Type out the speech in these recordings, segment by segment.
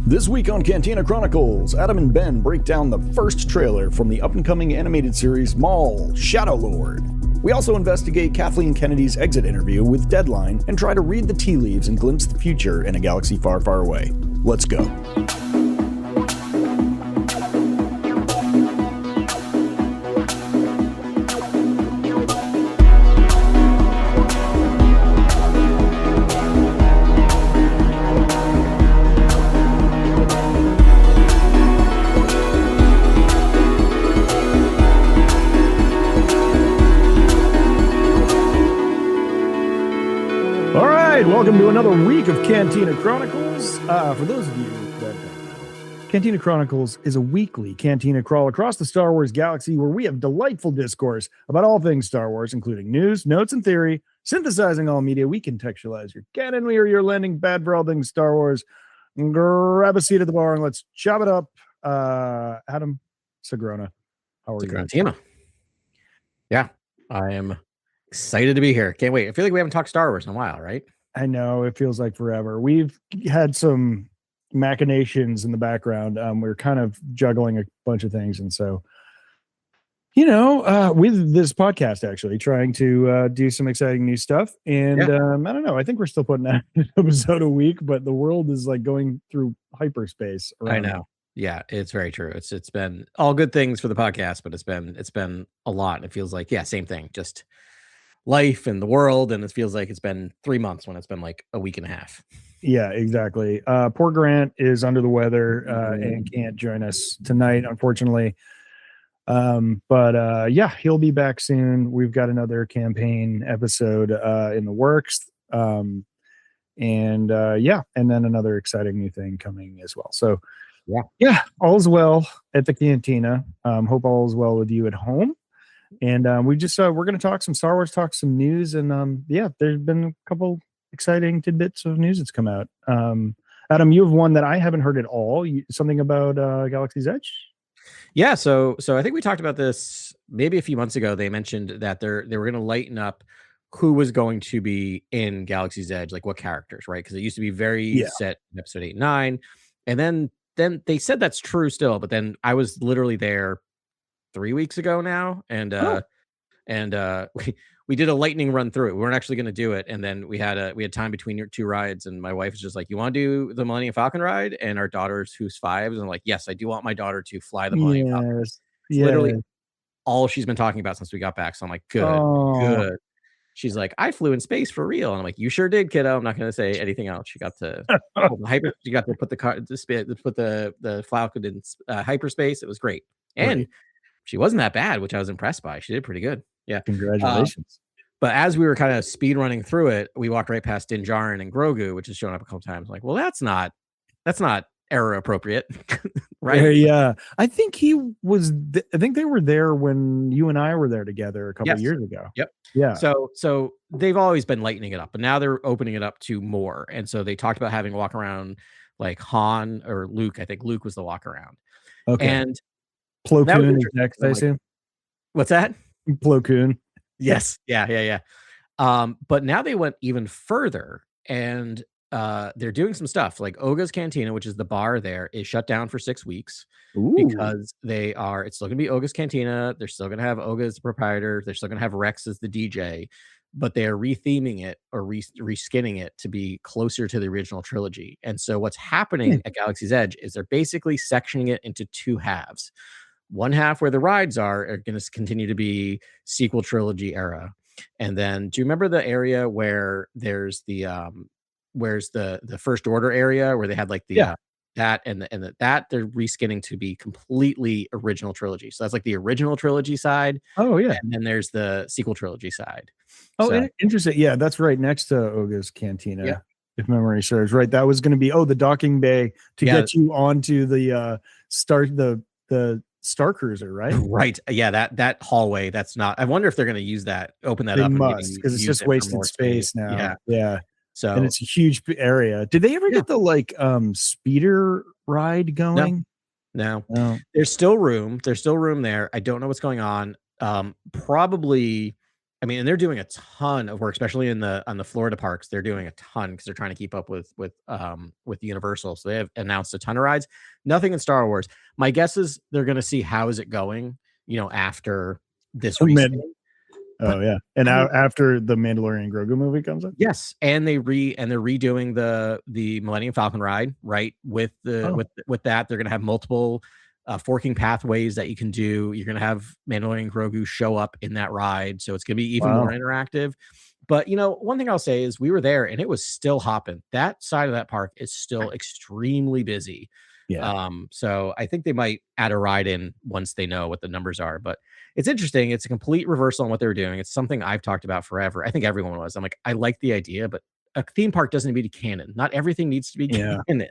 This week on Cantina Chronicles, Adam and Ben break down the first trailer from the up-and-coming animated series Maul, Shadow Lord. We also investigate Kathleen Kennedy's exit interview with Deadline and try to read the tea leaves and glimpse the future in a galaxy far, far away. Let's go. Welcome to another week of Cantina Chronicles. For those of you that don't know, Cantina Chronicles is a weekly Cantina crawl across the Star Wars galaxy where we have delightful discourse about all things Star Wars, including news, notes, and theory, synthesizing all media. We contextualize your canon, we are your landing pad for all things Star Wars. Grab a seat at the bar and let's chop it up. Adam Sagrona, how are you? Cantina. Yeah, I am excited to be here. Can't wait. I feel like we haven't talked Star Wars in a while, right? I know, it feels like forever. We've had some machinations in the background. We're kind of juggling a bunch of things. And so, with this podcast, actually trying to do some exciting new stuff. And I don't know, I think we're still putting out an episode a week, but the world is like going through hyperspace. I know. Yeah, it's very true. It's been all good things for the podcast, but it's been a lot. It feels like, same thing. Just life and the world, and it feels like it's been 3 months when it's been like a week and a half. Yeah, exactly. Poor Grant is under the weather and can't join us tonight, unfortunately. But he'll be back soon. We've got another campaign episode in the works. And then another exciting new thing coming as well. So yeah, all's well at the Cantina. Hope all is well with you at home. And we're going to talk some Star Wars, talk some news, and there's been a couple exciting tidbits of news that's come out. Adam, you have one that I haven't heard at all. Something about Galaxy's Edge? Yeah, so I think we talked about this maybe a few months ago. They mentioned that they were going to lighten up who was going to be in Galaxy's Edge, like what characters, right? Because it used to be very set in episode 8 and 9, and then they said that's true still, but then I was literally there 3 weeks ago now, and we did a lightning run through it. We weren't actually going to do it, and then we had time between your two rides, and my wife was just like, "You want to do the Millennium Falcon ride?" And our daughter's, who's 5, and I'm like, "Yes, I do want my daughter to fly the Millennium Falcon." It's literally all she's been talking about since we got back. So I'm like, good. She's like, "I flew in space for real," and I'm like, "You sure did, kiddo." I'm not going to say anything else. She got to she got to put the Falcon in hyperspace. It was great, and she wasn't that bad, which I was impressed by. She did pretty good. Yeah. Congratulations. But as we were kind of speed running through it, we walked right past Din Djarin and Grogu, which has shown up a couple times. Like, well, that's not era appropriate. Right. Yeah. I think they were there when you and I were there together a couple of years ago. Yep. Yeah. So they've always been lightening it up, but now they're opening it up to more. And so they talked about having a walk around like Han or Luke. I think Luke was the walk around. Okay. And Plo Koon is next, I assume. What's that? Plo Koon. Yes. Yeah. But now they went even further, and they're doing some stuff like Oga's Cantina, which is the bar there, is shut down for 6 weeks. Because it's still gonna be Oga's Cantina. They're still gonna have Oga as the proprietor. They're still gonna have Rex as the DJ, but they are retheming it or reskinning it to be closer to the original trilogy. And so what's happening at Galaxy's Edge is they're basically sectioning it into 2 halves. One half where the rides are going to continue to be sequel trilogy era. And then do you remember the area where there's the First Order area where they had like the that they're reskinning to be completely original trilogy. So that's like the original trilogy side. Oh yeah. And then there's the sequel trilogy side. Oh, interesting. Yeah, that's right next to Oga's Cantina. Yeah. If memory serves right. That was going to be the docking bay to get you onto the Star Cruiser, right? Right. Yeah, that hallway. That's not. I wonder if they're going to use that. Open that they up. Must, because it's just wasted space now. Yeah. So and it's a huge area. Did they ever get the speeder ride going? No. There's still room. There's still room there. I don't know what's going on. Probably I mean, and they're doing a ton of work, especially on the Florida parks. They're doing a ton because they're trying to keep up with Universal. So they have announced a ton of rides. Nothing in Star Wars. My guess is they're going to see how is it going, after this Mid- reskin. Oh yeah, and after the Mandalorian Grogu movie comes up. Yes, and they're redoing the Millennium Falcon ride, right? With that, they're going to have multiple forking pathways that you can do. You're going to have Mandalorian Grogu show up in that ride, so it's going to be even more interactive. But one thing I'll say is we were there and it was still hopping. That side of that park is still extremely busy. Yeah. So I think they might add a ride in once they know what the numbers are. But it's interesting. It's a complete reversal on what they were doing. It's something I've talked about forever. I think everyone was. I'm like, I like the idea, but a theme park doesn't need to be canon. Not everything needs to be canon.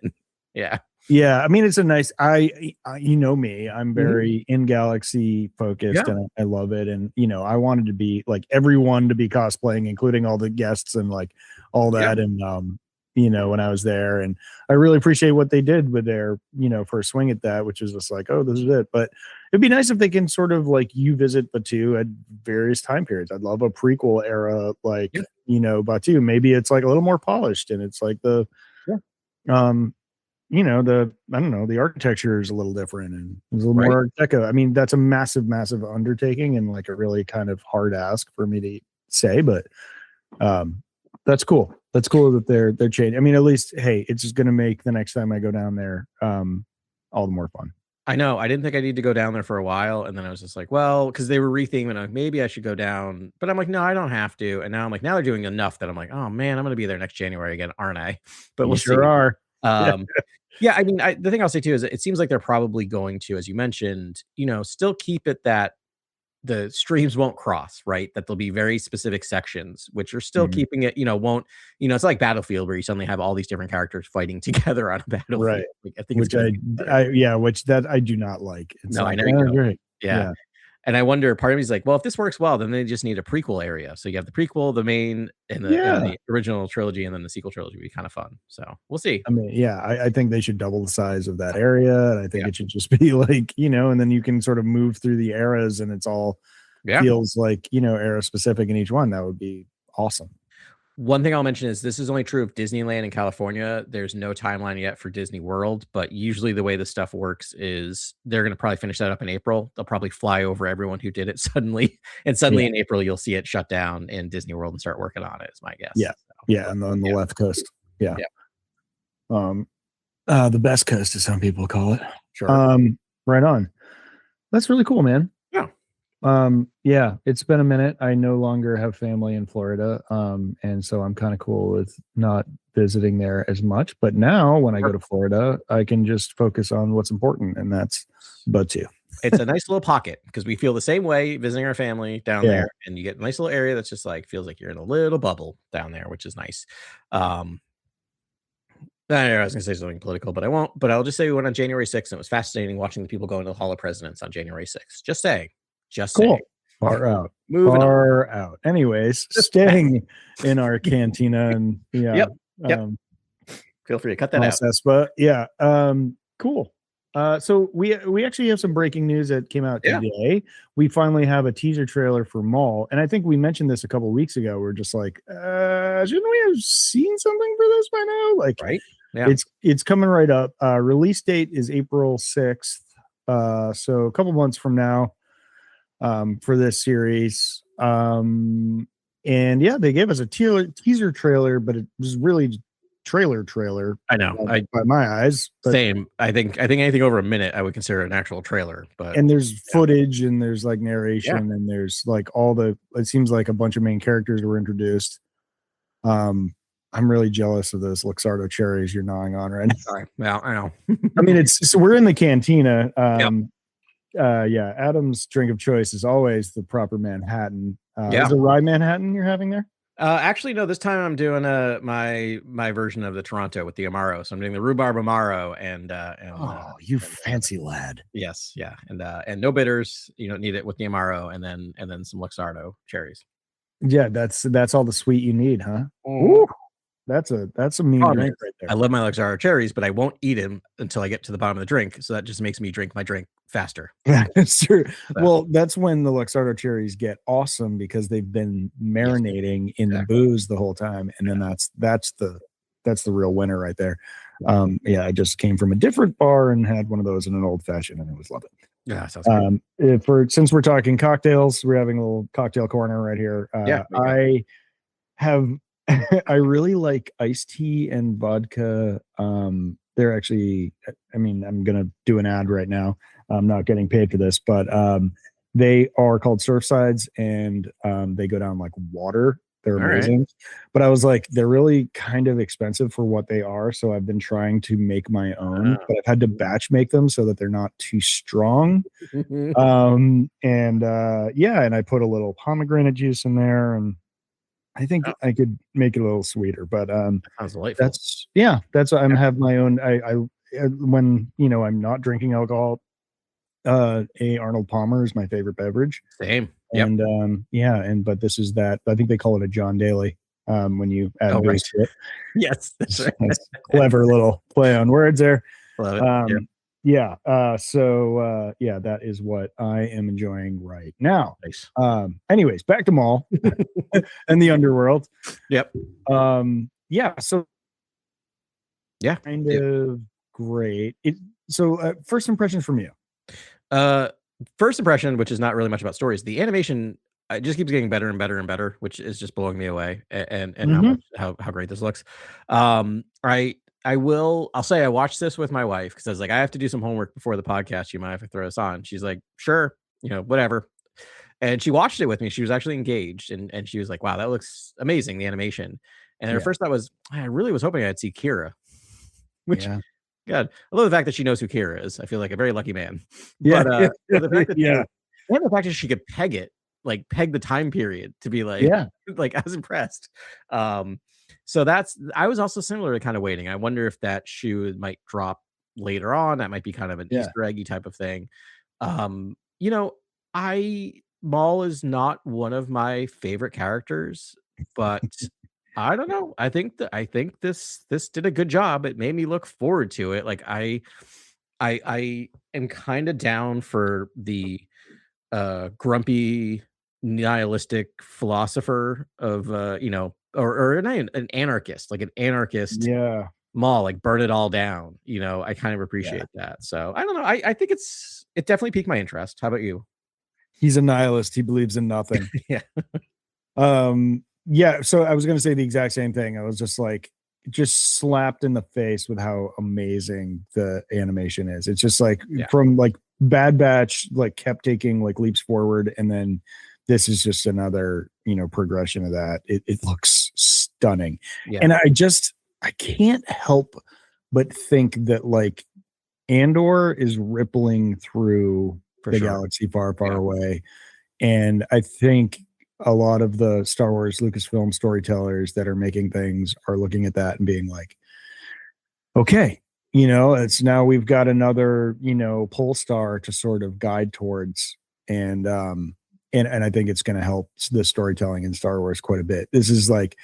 Yeah. Yeah, I mean, it's a nice. You know me, I'm very in galaxy focused, and I love it. And I wanted to be like everyone to be cosplaying, including all the guests and like all that. And when I was there, and I really appreciate what they did with their first swing at that, which is just like, oh, this is it. But it'd be nice if they can sort of like you visit Batu at various time periods. I'd love a prequel era, like Batu. Maybe it's like a little more polished, and it's like the I don't know, the architecture is a little different and it's a little more Art Deco. I mean, that's a massive, massive undertaking and like a really kind of hard ask for me to say, but that's cool. That's cool that they're changing. I mean, at least, hey, it's just going to make the next time I go down there all the more fun. I know. I didn't think I need to go down there for a while. And then I was just like, well, because they were retheming it. Maybe I should go down. But I'm like, no, I don't have to. And now I'm like, now they're doing enough that I'm like, oh man, I'm going to be there next January again, aren't I? But we'll sure see. Are. Yeah, I mean, the thing I'll say too is it seems like they're probably going to, as you mentioned, still keep it that the streams won't cross, right? That there'll be very specific sections, which are still keeping it, won't, it's like Battlefield where you suddenly have all these different characters fighting together on a battlefield. Right. Like, I think which which that I do not like. It's no, like, I know. Great. Yeah. And I wonder, part of me is like, well, if this works well, then they just need a prequel area. So you have the prequel, the main, and the original trilogy, and then the sequel trilogy would be kind of fun. So we'll see. I mean, I think they should double the size of that area. And I think it should just be like, and then you can sort of move through the eras and it's all feels like, era specific in each one. That would be awesome. One thing I'll mention is this is only true of Disneyland in California. There's no timeline yet for Disney World, but usually the way this stuff works is they're going to probably finish that up in April. They'll probably fly over everyone who did it suddenly. And suddenly in April, you'll see it shut down in Disney World and start working on it, is my guess. Yeah. So, and on the left coast. Yeah. The best coast, as some people call it. Sure. Right on. That's really cool, man. Yeah. It's been a minute. I no longer have family in Florida. And so I'm kind of cool with not visiting there as much. But now when I go to Florida, I can just focus on what's important, and that's Batu. It's a nice little pocket because we feel the same way visiting our family down there, and you get a nice little area that's just like feels like you're in a little bubble down there, which is nice. I was gonna say something political, but I won't. But I'll just say we went on January 6th, and it was fascinating watching the people go into the Hall of Presidents on January 6th. Just saying. Just cool. saying. Far out. Moving Far out. Anyways, staying in our cantina and Yep. Feel free to cut that process, out. But cool. So we actually have some breaking news that came out today. We finally have a teaser trailer for Maul, and I think we mentioned this a couple of weeks ago. We're just like, shouldn't we have seen something for this by now? Like, right? Yeah. It's coming right up. Release date is April 6th. So a couple months from now. For this series. And they gave us a teaser trailer, but it was really trailer. I know. By my eyes. Same. I think anything over a minute I would consider an actual trailer. But there's footage and there's like narration and there's like it seems like a bunch of main characters were introduced. I'm really jealous of those Luxardo cherries you're gnawing on right now. Sorry. Well, I know. I mean, so we're in the cantina. Adam's drink of choice is always the proper Manhattan. Is it rye Manhattan you're having there? Actually, no. This time I'm doing my version of the Toronto with the Amaro. So I'm doing the rhubarb Amaro and you fancy lad. Yes, yeah, and no bitters. You don't need it with the Amaro, and then some Luxardo cherries. Yeah, that's all the sweet you need, huh? Ooh. That's a mean Problem drink is, right there. I love my Luxardo cherries, but I won't eat them until I get to the bottom of the drink, so that just makes me drink my drink faster. That's true. So, Well, that's when the Luxardo cherries get awesome because they've been yes, marinating in the exactly. booze the whole time, and then that's the real winner right there. Yeah, I just came from a different bar and had one of those in an old fashioned, and it was lovely. Yeah, sounds good. Since we're talking cocktails, we're having a little cocktail corner right here. Yeah, there you go. I have I really like iced tea and vodka. They're actually, I mean, I'm gonna do an ad right now. I'm not getting paid for this, but they are called Surfsides, and they go down like water. They're All right. amazing. But I was like, they're really kind of expensive for what they are. So I've been trying to make my own, but I've had to batch make them so that they're not too strong. Yeah, and I put a little pomegranate juice in there, and I think Oh, I could make it a little sweeter, but sounds delightful. that's I'm Yeah, have my own. When I'm not drinking alcohol, a Arnold Palmer is my favorite beverage, same. Yep. and yeah, but this is that. I think they call it a John Daly. When you add Oh, right. booze to it, Yes, that's right. that's clever little play on words there. Love it. Yeah, Um, yeah. Yeah, that is what I am enjoying right now. nice. Anyways, back to Maul and the underworld. Yep. Yeah. So Yeah. kind Yeah. of great. First impressions from you. Uh, First impression, which is not really much about stories, the animation it just keeps getting better and better and better, which is just blowing me away. And how Mhm. much how great this looks. I'll say I watched this with my wife because I was like, I have to do some homework before the podcast. You mind if I throw this on? She's like, sure, whatever. And she watched it with me. She was actually engaged, and she was like, wow, that looks amazing, the animation. And her Yeah. first thought was, I really was hoping I'd see Kira, which Yeah. God, I love the fact that she knows who Kira is. I feel like a very lucky man. Yeah. But the fact that Yeah. and the fact that she could peg it, like peg the time period to be like, Yeah. like I was impressed. So I was also similar to kind of waiting. I wonder if that shoe might drop later on. That might be kind of an Yeah. Easter eggy type of thing. Um, you know, I Maul is not one of my favorite characters, but I don't know. I think this did a good job. It made me look forward to it. Like I am kind of down for the grumpy nihilistic philosopher of or an anarchist, like an anarchist Yeah. Maul, like burn it all down. I kind of Yeah. appreciate that. So I don't know. I think it definitely piqued my interest. How about you? He's a nihilist. He believes in nothing. Yeah. Yeah, so I was gonna say the exact same thing. I was just like just slapped in the face with how amazing the animation is. It's just like Yeah. from like Bad Batch like kept taking like leaps forward, and then this is just another, progression of that. It looks stunning. Yeah. And I can't help but think that like Andor is rippling through For the sure. galaxy far, far Yeah. away. And I think a lot of the Star Wars Lucasfilm storytellers that are making things are looking at that and being like, okay, it's now we've got another, pole star to sort of guide towards. And I think it's going to help the storytelling in Star Wars quite a bit. This is like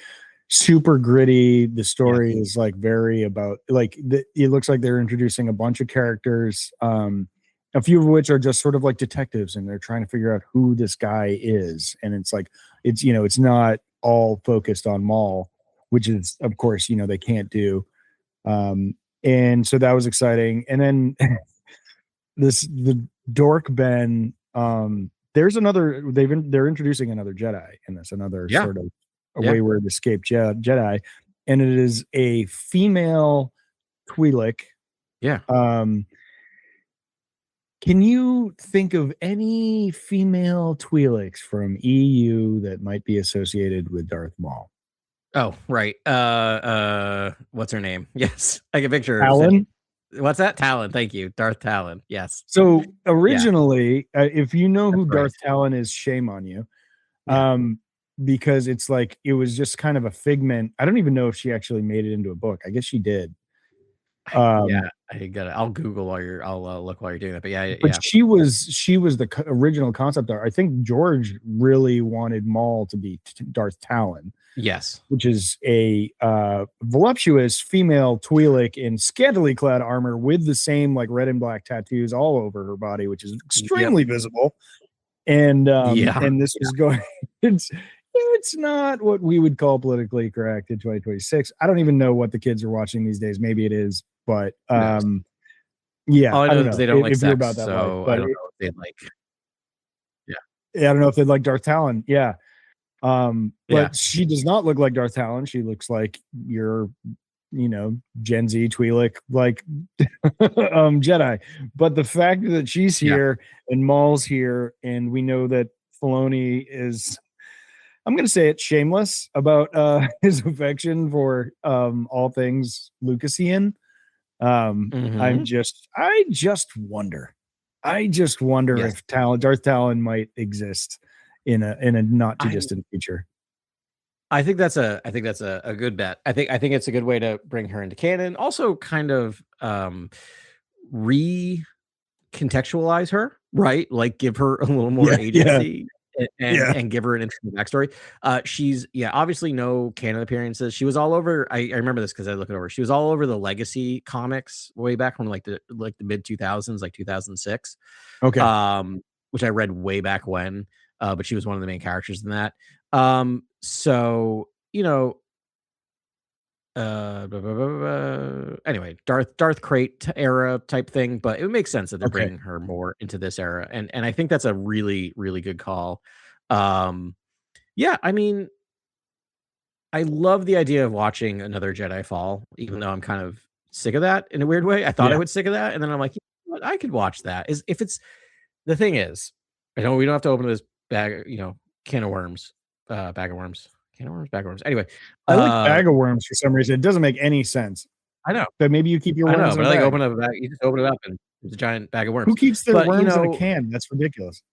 super gritty. The story is like very about like it looks like they're introducing a bunch of characters, a few of which are just sort of like detectives, and they're trying to figure out who this guy is. And it's like it's not all focused on Maul, which is of course they can't do. And so that was exciting. And then the Dork Ben. They're introducing another Jedi in this, another Yeah. sort of a Yeah. wayward escaped Jedi, and it is a female Twi'lek. Yeah. Can you think of any female Twi'leks from EU that might be associated with Darth Maul? Oh, right. What's her name? Yes. I can picture her. Alan? What's that? Talon. Thank you. Darth Talon. Yes. So originally, if you know who That's right. Darth Talon is, shame on you. Yeah. Because it's like it was just kind of a figment. I don't even know if she actually made it into a book. I guess she did. Yeah. I'll Google while you're. I'll look while you're doing that. But yeah, But yeah. she was the original concept art. I think George really wanted Maul to be Darth Talon, Yes. which is a voluptuous female Twi'lek in scantily clad armor with the same like red and black tattoos all over her body, which is Yep. extremely visible. And Yeah. this was going. It's not what we would call politically correct in 2026. I don't even know what the kids are watching these days. Maybe it is, but Who knows? yeah, All I I know don't is know they don't like if you're sex, about that life, so I but don't know if they like. Yeah. yeah, I don't know if they'd like Darth Talon. Yeah. Yeah. But she does not look like Darth Talon. She looks like your, Gen Z Twi'lek, like Jedi. But the fact that she's Yeah. here and Maul's here, and we know that Filoni is, I'm going to say it, shameless about his affection for all things Lucasian. I Mm-hmm. just wonder. I just wonder Yes. if Darth Talon might exist in a not too I distant future. I think that's a good bet. I think it's a good way to bring her into canon. Also, kind of recontextualize her, right? Like give her a little more Yeah, yeah, agency yeah. and give her an interesting backstory. She's obviously no canon appearances. She was all over. I remember this because I looked it over. She was all over the Legacy comics way back from like the mid 2000s, like 2006. Okay. Which I read way back when. But she was one of the main characters in that. So anyway, Darth Crate era type thing, but it would make sense that they're Okay. bringing her more into this era, and I think that's a really really good call. Um, yeah, I mean, I love the idea of watching another Jedi fall, even though I'm kind of sick of that in a weird way. I thought I Yeah. would sick of that, and then I'm like, you know what? I could watch that. Is if it's the thing is, I know we don't have to open this bag, can of worms, bag of worms, can of worms, bag of worms. Anyway, I like uh, bag of worms for some reason. It doesn't make any sense. I know. But maybe you keep your I know, worms in but a I like bag. open up a bag. You just open it up and it's a giant bag of Who worms. keeps their But worms in a can? That's ridiculous.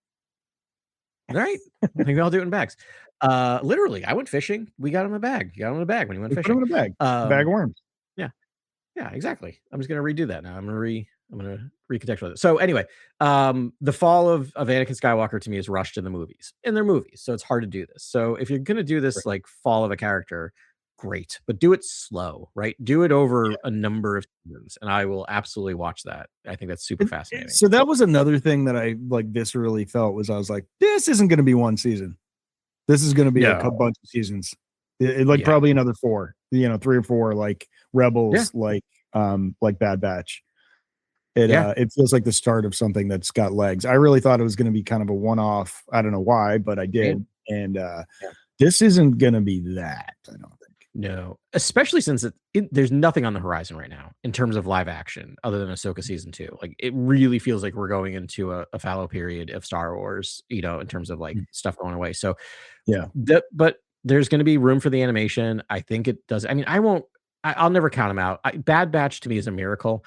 right? I think we all do it in bags. Literally, I went fishing. We got him a bag. You got him in a bag when he went We put them fishing. in a bag. Bag of Um, worms. yeah, yeah, exactly. I'm just gonna redo that now. I'm gonna recontextualize it. So anyway, the fall of Anakin Skywalker to me is rushed in the movies. And they're movies, so it's hard to do this. So if you're gonna do this like fall of a character, great, but do it slow, right? Do it over a number of seasons, and I will absolutely watch that. I think that's super fascinating. So that was another thing that I like viscerally felt was I was like, this isn't going to be one season. This is going to be a No. bunch of seasons. Like Yeah. probably another 4, 3 or 4, like Yeah. Rebels, like Bad Batch. Yeah. It feels like the start of something that's got legs. I really thought it was going to be kind of a one-off. I don't know why, but I did. And Yeah. this isn't going to be that, I don't think. No, especially since there's nothing on the horizon right now in terms of live action other than Ahsoka season 2. Like it really feels like we're going into a fallow period of Star Wars, in terms of like stuff going away. So Yeah. but there's going to be room for the animation. I think it does. I mean, I'll never count them out. Bad Batch to me is a miracle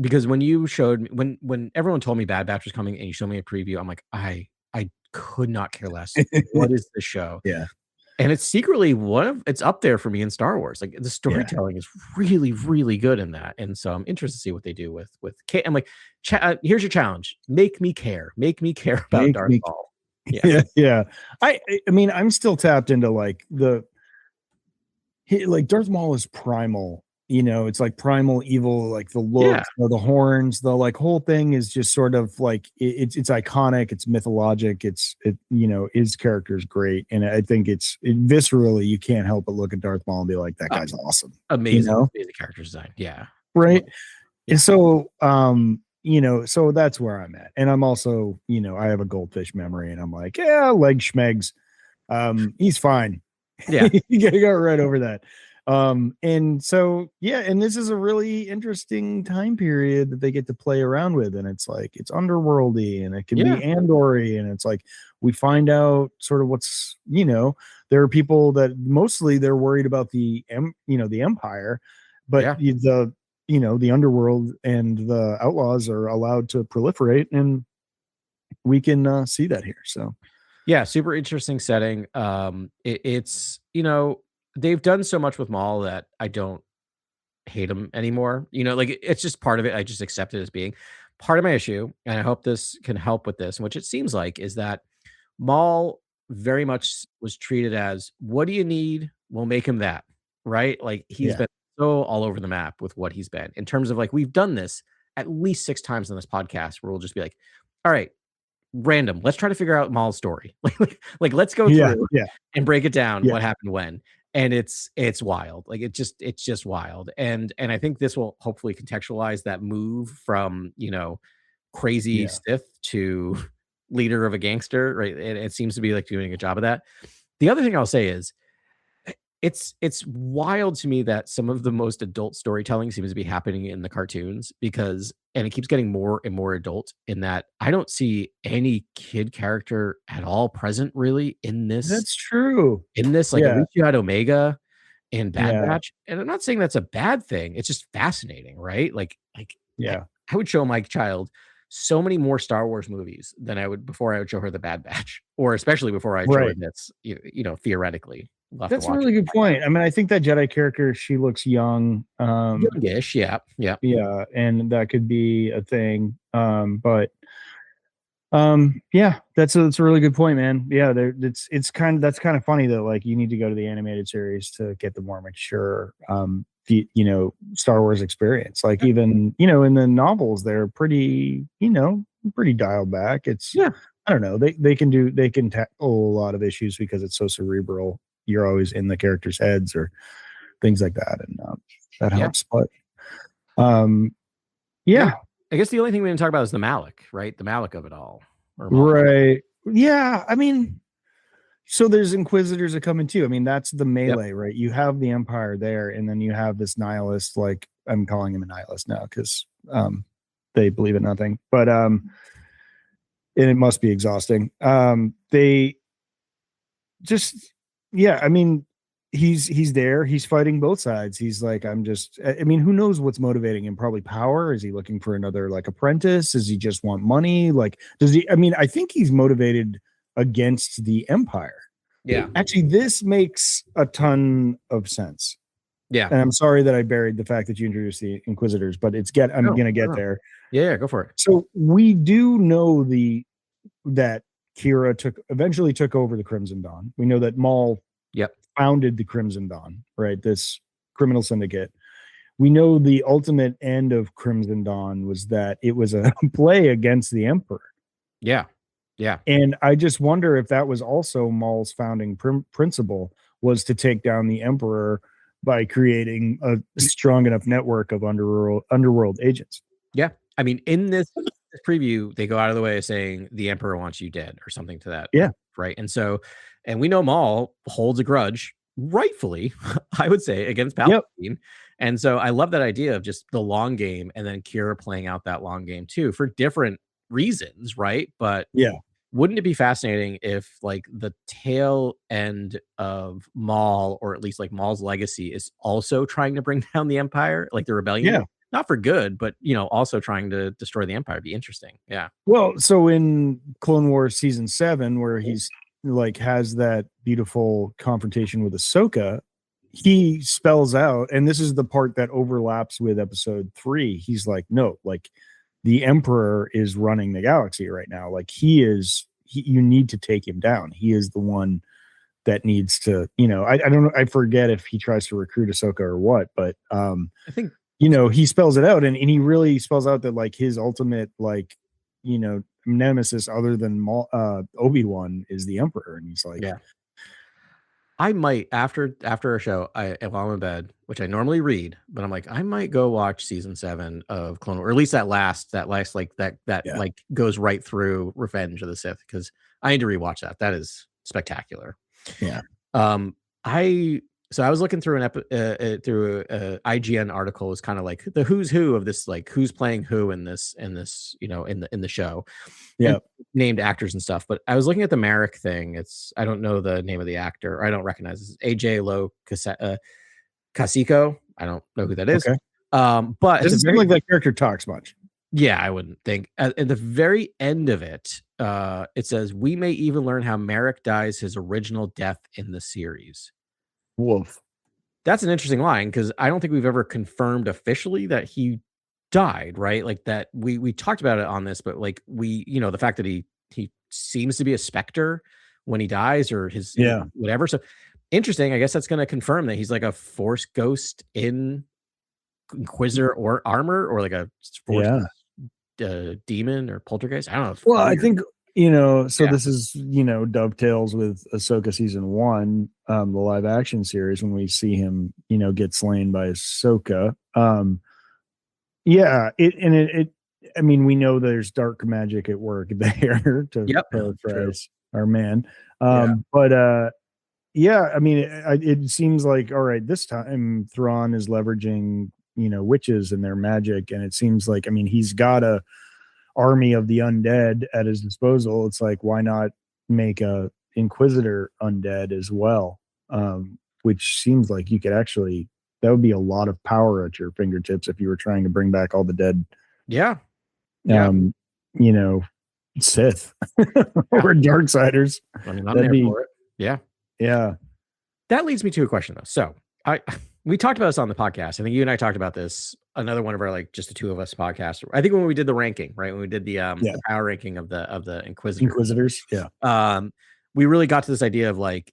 because when you showed me, when everyone told me Bad Batch was coming and you showed me a preview, I'm like, I could not care less. What is this show? Yeah. And it's secretly it's up there for me in Star Wars. Like the storytelling is really, really good in that. And so I'm interested to see what they do with I'm like, here's your challenge. Make me care about Darth Maul. Yeah. Yeah. I mean, I'm still tapped into like like Darth Maul is primal, it's like primal evil, like the look, the horns, the like whole thing is just sort of like it's iconic, it's mythologic, his character is great, and I think viscerally you can't help but look at Darth Maul and be like, that guy's awesome, amazing, amazing character design, right. And so so that's where I'm at, and I'm also I have a goldfish memory, and I'm like, yeah, leg schmegs, he's fine. Yeah. You got right over that. And so and this is a really interesting time period that they get to play around with, and it's like it's underworldy and it can be Andor-y, and it's like we find out sort of what's there are people that mostly they're worried about the Empire, but the underworld and the outlaws are allowed to proliferate, and we can see that here. So yeah, super interesting setting. It's they've done so much with Maul that I don't hate him anymore. Like it's just part of it. I just accept it as being part of my issue. And I hope this can help with this, which it seems like is that Maul very much was treated as, what do you need? We'll make him that. Right. Like he's Yeah. been so all over the map with what he's been in terms of like, we've done this at least 6 times on this podcast where we'll just be like, all right, random. Let's try to figure out Maul's story. Like let's go Yeah. through Yeah. and break it down. Yeah. What happened when? And it's wild. Like it's just wild. And I think this will hopefully contextualize that move from crazy Yeah. Sith to leader of a gangster. Right. It seems to be like doing a job of that. The other thing I'll say is it's wild to me that some of the most adult storytelling seems to be happening in the cartoons and it keeps getting more and more adult in that I don't see any kid character at all present really in this. That's true. Like at Yeah. least you had Omega and Bad Yeah. Batch, and I'm not saying that's a bad thing. It's just fascinating, right? Like Yeah. I would show my child so many more Star Wars movies than I would before I would show her the Bad Batch, or especially before I show her Right. this. Theoretically, we'll have to That's a watch really it. good point. I mean, I think that Jedi character, she looks young. Youngish, yeah. Yeah, and that could be a thing. But yeah, that's a really good point, man. Yeah, that's kind of funny that like you need to go to the animated series to get the more mature Star Wars experience. Like even in the novels, they're pretty pretty dialed back. It's I don't know, they can tackle a lot of issues because it's so cerebral. You're always in the characters' heads or things like that, and that helps. But yeah. I guess the only thing we didn't talk about is the Malik, right? The Malik of it all. Right. Yeah. I mean, so there's Inquisitors that come in too. I mean, that's the melee, right? You have the Empire there, and then you have this nihilist, like I'm calling him a nihilist now because they believe in nothing. But and it must be exhausting. They just I mean, he's there, he's fighting both sides. He's like, I mean, who knows what's motivating him? Probably power. Is he looking for another like apprentice? Does he just want money? Like, I think he's motivated against the Empire. Actually, this makes a ton of sense. And I'm sorry that I buried the fact that you introduced the Inquisitors, but I'm gonna get there. Go for it. So we do know that Kira eventually took over the Crimson Dawn. We know that Maul founded the Crimson Dawn, right? This criminal syndicate. We know the ultimate end of Crimson Dawn was that it was a play against the Emperor. Yeah. And I just wonder if that was also Maul's founding principle, was to take down the Emperor by creating a strong enough network of underworld agents. Yeah. I mean, in this preview, they go out of the way of saying the Emperor wants you dead or something to that. Yeah. Right. And we know Maul holds a grudge, rightfully, I would say, against Palpatine. Yep. And so I love that idea of just the long game and then Kira playing out that long game too for different reasons. Right. But wouldn't it be fascinating if like the tail end of Maul, or at least like Maul's legacy, is also trying to bring down the Empire, like the rebellion? Yeah. Not for good, but also trying to destroy the Empire. It'd be interesting. Yeah. Well, so in Clone Wars season 7, where he's like has that beautiful confrontation with Ahsoka, he spells out, and this is the part that overlaps with episode 3. He's like, no, like the Emperor is running the galaxy right now. Like you need to take him down. He is the one that needs to, I don't know. I forget if he tries to recruit Ahsoka or what, but I think, he spells it out, and he really spells out that like his ultimate, like, nemesis other than Obi-Wan is the Emperor. And he's like, I might after a show, if I'm in bed, which I normally read, but I'm like, I might go watch season 7 of Clone Wars, or at least that last like that like goes right through Revenge of the Sith, because I need to rewatch that. That is spectacular. Yeah. So I was looking through through a IGN article, is kind of like the who's who of this, like who's playing who in this in the show. Yeah. Named actors and stuff. But I was looking at the Merrick thing. I don't know the name of the actor, or I don't recognize this. AJ Lo Casico. I don't know who that is. Okay. But it doesn't seem like that character talks much. Yeah, I wouldn't think. At the very end of it, it says, we may even learn how Merrick dies his original death in the series. Wolf. That's an interesting line because I don't think we've ever confirmed officially that he died, right? Like that we talked about it on this, but like the fact that he seems to be a specter when he dies or his Yeah. whatever. So interesting. I guess that's going to confirm that he's like a force ghost in Inquisitor or armor or like a force demon or poltergeist. I don't know. Well, I think so Yeah. this is dovetails with Ahsoka season 1, the live action series, when we see him get slain by Ahsoka. I mean, we know there's dark magic at work there, to paraphrase our man. But yeah, I mean, it seems like, all right, this time Thrawn is leveraging witches and their magic, and it seems like, I mean, he's got a army of the undead at his disposal. It's like, why not make a Inquisitor undead as well? Which seems like you could actually, that would be a lot of power at your fingertips if you were trying to bring back all the dead. Yeah. Sith or Darksiders. I mean, I'm there for it. Yeah. Yeah. That leads me to a question though. So we talked about this on the podcast. I think you and I talked about this. Another one of our, like, just the two of us podcast. I think when we did the ranking, right? When we did the power ranking of the Inquisitors. Yeah. We really got to this idea of like,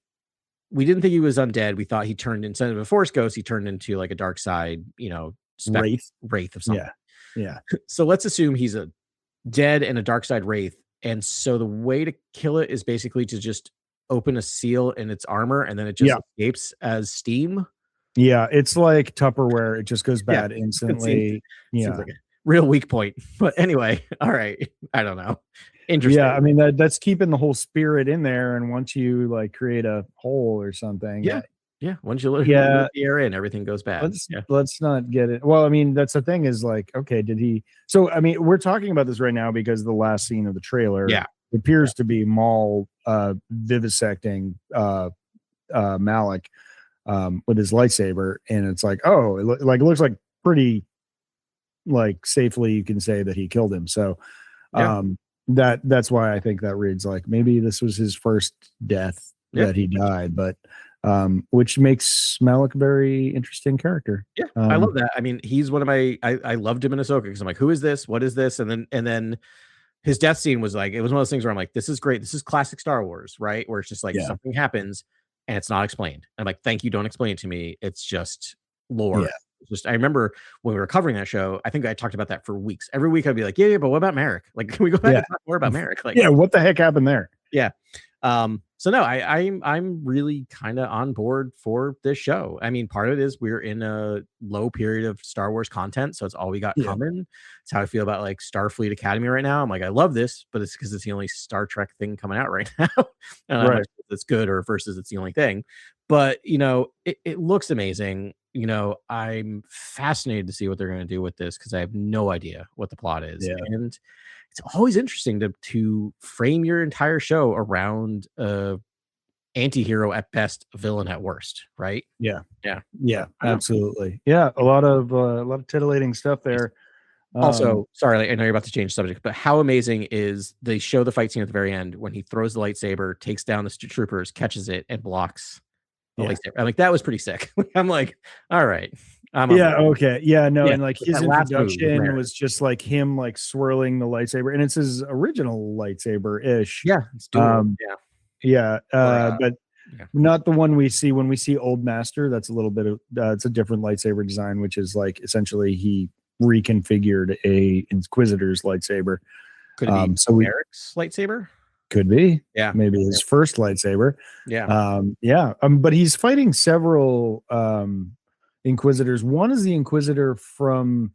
we didn't think he was undead. We thought he turned, instead of a force ghost, he turned into like a dark side, wraith of something. Yeah. So let's assume he's a dead and a dark side wraith. And so the way to kill it is basically to just open a seal in its armor and then it just escapes as steam. Yeah, it's like Tupperware. It just goes bad instantly. Seems like a real weak point. But anyway, all right. I don't know. Interesting. Yeah, I mean, that's keeping the whole spirit in there. And once you like create a hole or something. Yeah. Once you let the air in, everything goes bad. Let's not get it. Well, I mean, that's the thing is like, okay, did he? So, I mean, we're talking about this right now because the last scene of the trailer appears to be Maul vivisecting Malik with his lightsaber, and it's like, oh, it looks like pretty like safely you can say that he killed him. So that's why I think that reads like maybe this was his first death that he died, but which makes Malik a very interesting character. I love that. I mean, he's one of my I loved him in Ahsoka because I'm like, who is this? What is this? And then his death scene was like, it was one of those things where I'm like, this is great. This is classic Star Wars, right? Where it's just like something happens and it's not explained. I'm like, thank you, don't explain it to me. It's just lore. Just, I remember when we were covering that show, I think I talked about that for weeks. Every week I'd be like, yeah, but what about Merrick? Like, can we go back and talk more about Merrick? Like, what the heck happened there? Yeah. So no, I'm really kind of on board for this show. I mean, part of it is we're in a low period of Star Wars content, so it's all we got coming. It's how I feel about like Starfleet Academy right now. I'm like, I love this, but it's because it's the only Star Trek thing coming out right now. And I don't know if it's good or versus it's the only thing. But it looks amazing. I'm fascinated to see what they're going to do with this because I have no idea what the plot is. And it's always interesting to frame your entire show around a anti-hero at best, villain at worst, right? Yeah, absolutely. Yeah, a lot of titillating stuff there. Also, sorry, I know you're about to change subject, but how amazing is they show the fight scene at the very end when he throws the lightsaber, takes down the troopers, catches it, and blocks the lightsaber. I'm like, that was pretty sick. I'm like, all right. Okay. Yeah, no, and like his introduction was just like him like swirling the lightsaber, and it's his original lightsaber-ish. Yeah, it's dual. But not the one we see when we see Old Master. That's a little bit of it's a different lightsaber design, which is like essentially he reconfigured a Inquisitor's lightsaber. Could it be Eric's lightsaber? Could be. Yeah. Maybe his first lightsaber. Yeah. But he's fighting several Inquisitors. One is the Inquisitor from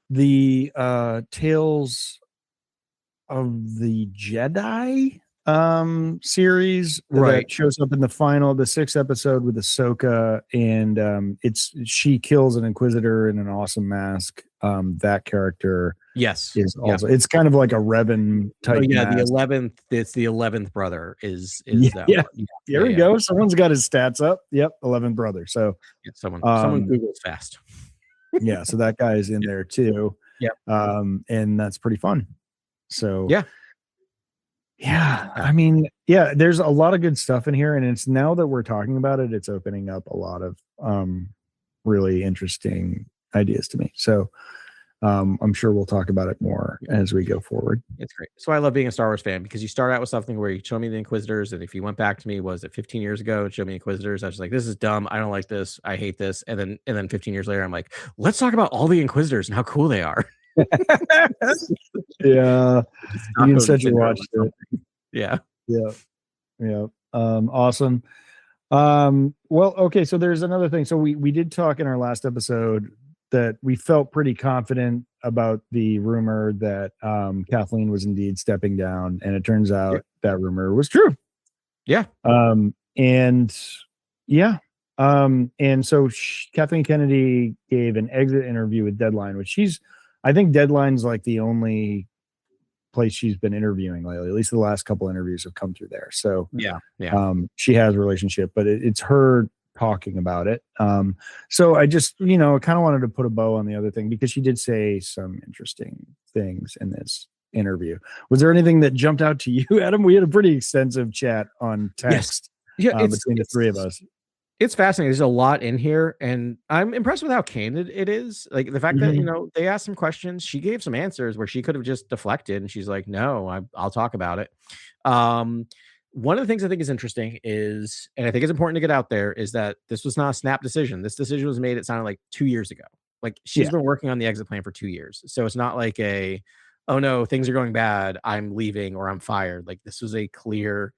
the Tales of the Jedi series that shows up in the the 6th episode with Ahsoka, and she kills an Inquisitor in an awesome mask. That character is also it's kind of like a Revan type. The 11th. It's the 11th brother. Is that one? There we go. Someone's got his stats up. Yep, 11th brother. So someone Google's fast. So that guy is in there too. And that's pretty fun. So I mean, yeah, there's a lot of good stuff in here, and it's now that we're talking about it, it's opening up a lot of really interesting ideas to me. So I'm sure we'll talk about it more as we go forward. It's great. So I love being a Star Wars fan, because you start out with something where you show me the Inquisitors, and if you went back to me, was it 15 years ago, and showed me Inquisitors, I was like, this is dumb. I don't like this. I hate this. And then 15 years later, I'm like, let's talk about all the Inquisitors and how cool they are. Yeah, you and said you watched it. Yeah. Awesome. Well, okay, so there's another thing. So we did talk in our last episode that we felt pretty confident about the rumor that Kathleen was indeed stepping down, and it turns out that rumor was true. Yeah. And so Kathleen Kennedy gave an exit interview with Deadline, which I think Deadline's like the only place she's been interviewing lately. At least the last couple interviews have come through there. So she has a relationship, but it's her talking about it. So I just, kind of wanted to put a bow on the other thing, because she did say some interesting things in this interview. Was there anything that jumped out to you, Adam? We had a pretty extensive chat on text between the three of us. It's fascinating. There's a lot in here, and I'm impressed with how candid it is. Like the fact that, they asked some questions, she gave some answers where she could have just deflected, and she's like, no, I'll talk about it. One of the things I think is interesting is, and I think it's important to get out there, is that this was not a snap decision. This decision was made, it sounded like 2 years ago. Like she's been working on the exit plan for 2 years. So it's not like oh no, things are going bad, I'm leaving or I'm fired. Like this was a clear,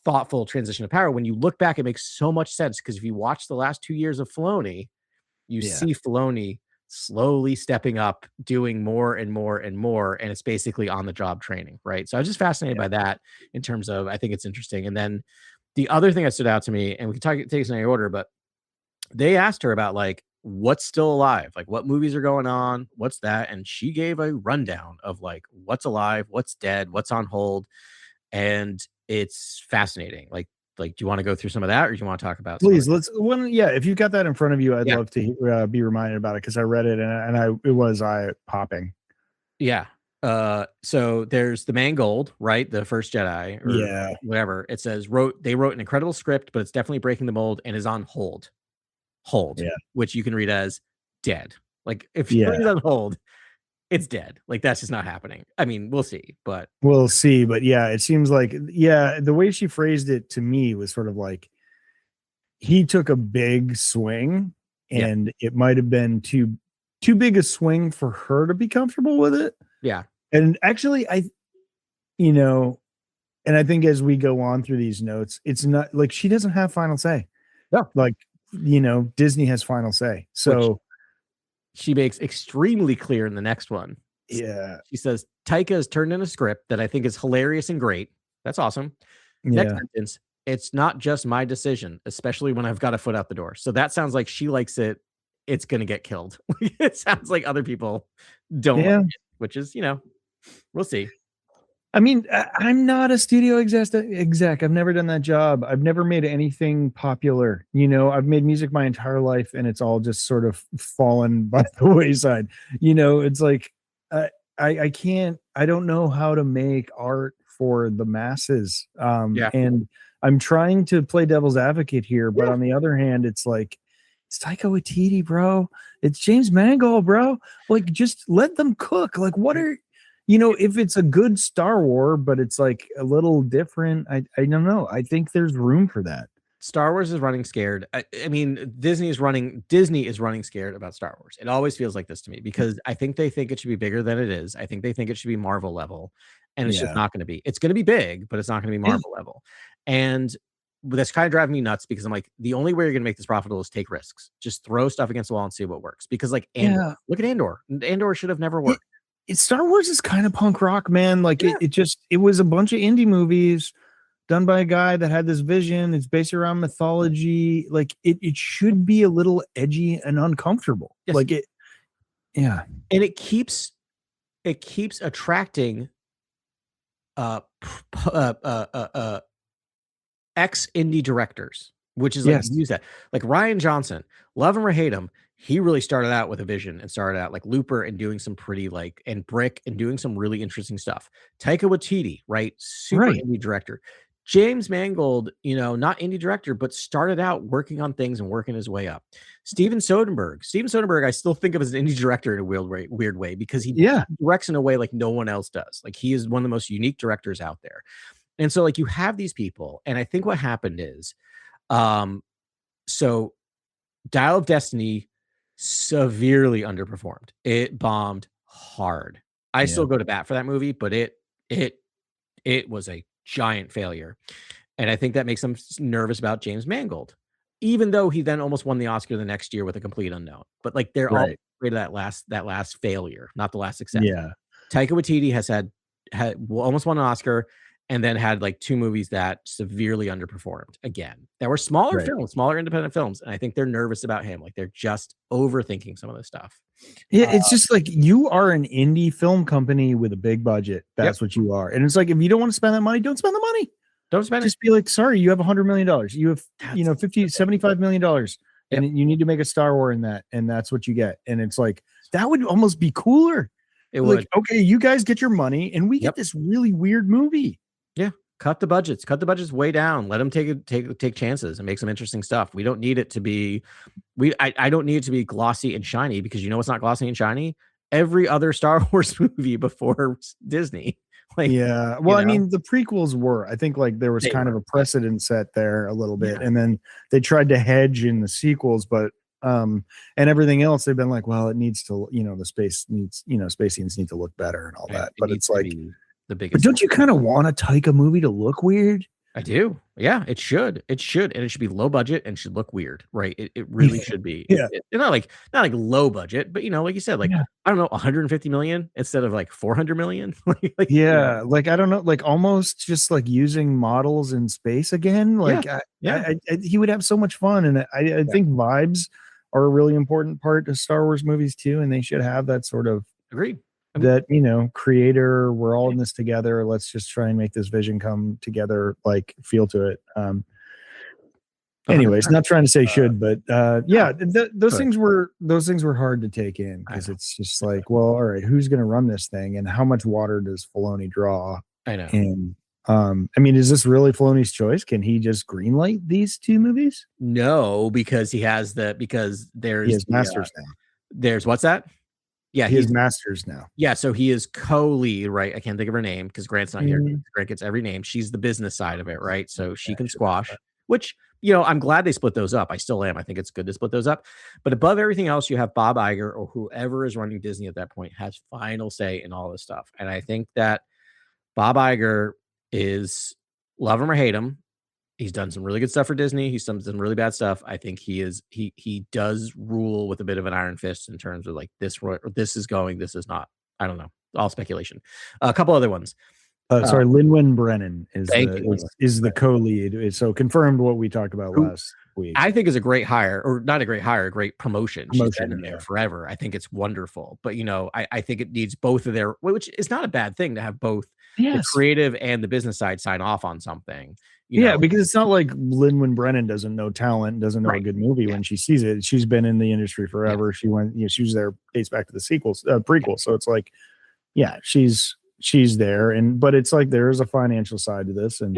thoughtful transition of power. When you look back, it makes so much sense, because if you watch the last 2 years of Filoni, you see Filoni slowly stepping up, doing more and more and more, and it's basically on the job training, right? So I was just fascinated by that, in terms of, I think it's interesting. And then the other thing that stood out to me, and we can take this in any order, but they asked her about like what's still alive, like what movies are going on, what's that, and she gave a rundown of like what's alive, what's dead, what's on hold, and it's fascinating. Like, do you want to go through some of that, or do you want to talk about? Please, if you've got that in front of you, I'd love to be reminded about it, because I read it and it was eye-popping. Yeah. So there's the Mangold, right? The first Jedi, or whatever. It says they wrote an incredible script, but it's definitely breaking the mold and is on hold. Which you can read as dead. Like if it's on hold, it's dead. Like that's just not happening. I mean, we'll see. But it seems like the way she phrased it to me was sort of like he took a big swing, and it might have been too big a swing for her to be comfortable with it. Yeah. And actually, I think as we go on through these notes, it's not like she doesn't have final say. No. Like, Disney has final say. So she makes extremely clear in the next one. Yeah. She says, Taika has turned in a script that I think is hilarious and great. That's awesome. Next sentence, it's not just my decision, especially when I've got a foot out the door. So that sounds like she likes it. It's going to get killed. It sounds like other people don't like it, which is, we'll see. I mean, I'm not a studio exec. I've never done that job. I've never made anything popular. I've made music my entire life, and it's all just sort of fallen by the wayside. It's like I don't know how to make art for the masses. And I'm trying to play devil's advocate here, but on the other hand, it's like, it's Taika Waititi, bro. It's James Mangold, bro. Like, just let them cook. Like, what are if it's a good Star Wars, but it's like a little different, I don't know. I think there's room for that. Star Wars is running scared. I mean, Disney is running scared about Star Wars. It always feels like this to me, because I think they think it should be bigger than it is. I think they think it should be Marvel level, and it's just not going to be. It's going to be big, but it's not going to be Marvel level. And that's kind of driving me nuts, because I'm like, the only way you're going to make this profitable is take risks. Just throw stuff against the wall and see what works. Because like Andor, look at Andor. Andor should have never worked. Star Wars is kind of punk rock, man. Like it was a bunch of indie movies done by a guy that had this vision. It's based around mythology. Like it should be a little edgy and uncomfortable. Yes. Like it. Yeah. And it keeps attracting ex indie directors, which is like use that. Like Ryan Johnson, love him or hate him, he really started out with a vision and started out like Looper and doing some pretty and Brick and doing some really interesting stuff. Taika Waititi, right? Super indie director. James Mangold, not indie director, but started out working on things and working his way up. Steven Soderbergh, I still think of as an indie director in a weird way because he directs in a way like no one else does. Like he is one of the most unique directors out there. And so like you have these people, and I think what happened is, so Dial of Destiny severely underperformed. It bombed hard. I still go to bat for that movie, but it was a giant failure. And I think that makes them nervous about James Mangold, even though he then almost won the Oscar the next year with A Complete Unknown. But like they're all afraid of that last failure, not the last success. Yeah. Taika Waititi has had almost won an Oscar and then had like 2 movies that severely underperformed again. That were smaller films, smaller independent films. And I think they're nervous about him. Like they're just overthinking some of this stuff. Yeah, it's just like you are an indie film company with a big budget. That's what you are. And it's like, if you don't want to spend that money, don't spend the money. Don't spend it. Just be like, sorry, you have $100 million. You have, $75 million. And you need to make a Star Wars in that. And that's what you get. And it's like, that would almost be cooler. It would. Like, okay, you guys get your money and we get this really weird movie. Yeah. Cut the budgets way down. Let them take chances and make some interesting stuff. We don't need it to be, I don't need it to be glossy and shiny, because it's not glossy and shiny. Every other Star Wars movie before Disney. Like, yeah. Well, I mean, the prequels were, I think like there was kind of a precedent set there a little bit. And then they tried to hedge in the sequels, but and everything else, they've been like, well, it needs to, the space needs, space scenes need to look better and all that. But it's like, the biggest. But don't you kind of want a Taika movie to look weird? I do. Yeah, it should. And it should be low budget and should look weird, right? It really should be. Yeah. Not like low budget, but like you said, like I don't know, 150 million instead of like 400 million. like I don't know, like almost just like using models in space again. Like he would have so much fun, and I think vibes are a really important part of Star Wars movies too, and they should have that sort of agreed. That creator, we're all in this together, let's just try and make this vision come together, like feel to it. Anyways, not trying to say should, but those things were hard to take in, because it's just like, well, all right, who's going to run this thing, and how much water does Filoni draw? I know. And I mean, is this really Filoni's choice? Can he just greenlight these 2 movies? No, because he has there's masters now. There's what's that? Yeah, he's masters now. Yeah, so he is co-lead, right? I can't think of her name because Grant's not here. Grant gets every name. She's the business side of it, right? So she can squash, which, I'm glad they split those up. I still am. I think it's good to split those up. But above everything else, you have Bob Iger, or whoever is running Disney at that point, has final say in all this stuff. And I think that Bob Iger is, love him or hate him, he's done some really good stuff for Disney. He's done some really bad stuff. I think he does rule with a bit of an iron fist in terms of like this is going, this is not. I don't know. All speculation. A couple other ones. Sorry, Lin-Wen Brennan is the co-lead. So confirmed what we talked about last week. I think is a great hire, or not a great hire, a great promotion. She's been in there forever. I think it's wonderful. But I think it needs both of their, which is not a bad thing to have both the creative and the business side sign off on something. Because it's not like Lin-Wen Brennan doesn't know talent, doesn't know a good movie when she sees it. She's been in the industry forever. She went, she was there, dates back to the prequel. So it's like, she's there, but it's like there is a financial side to this, and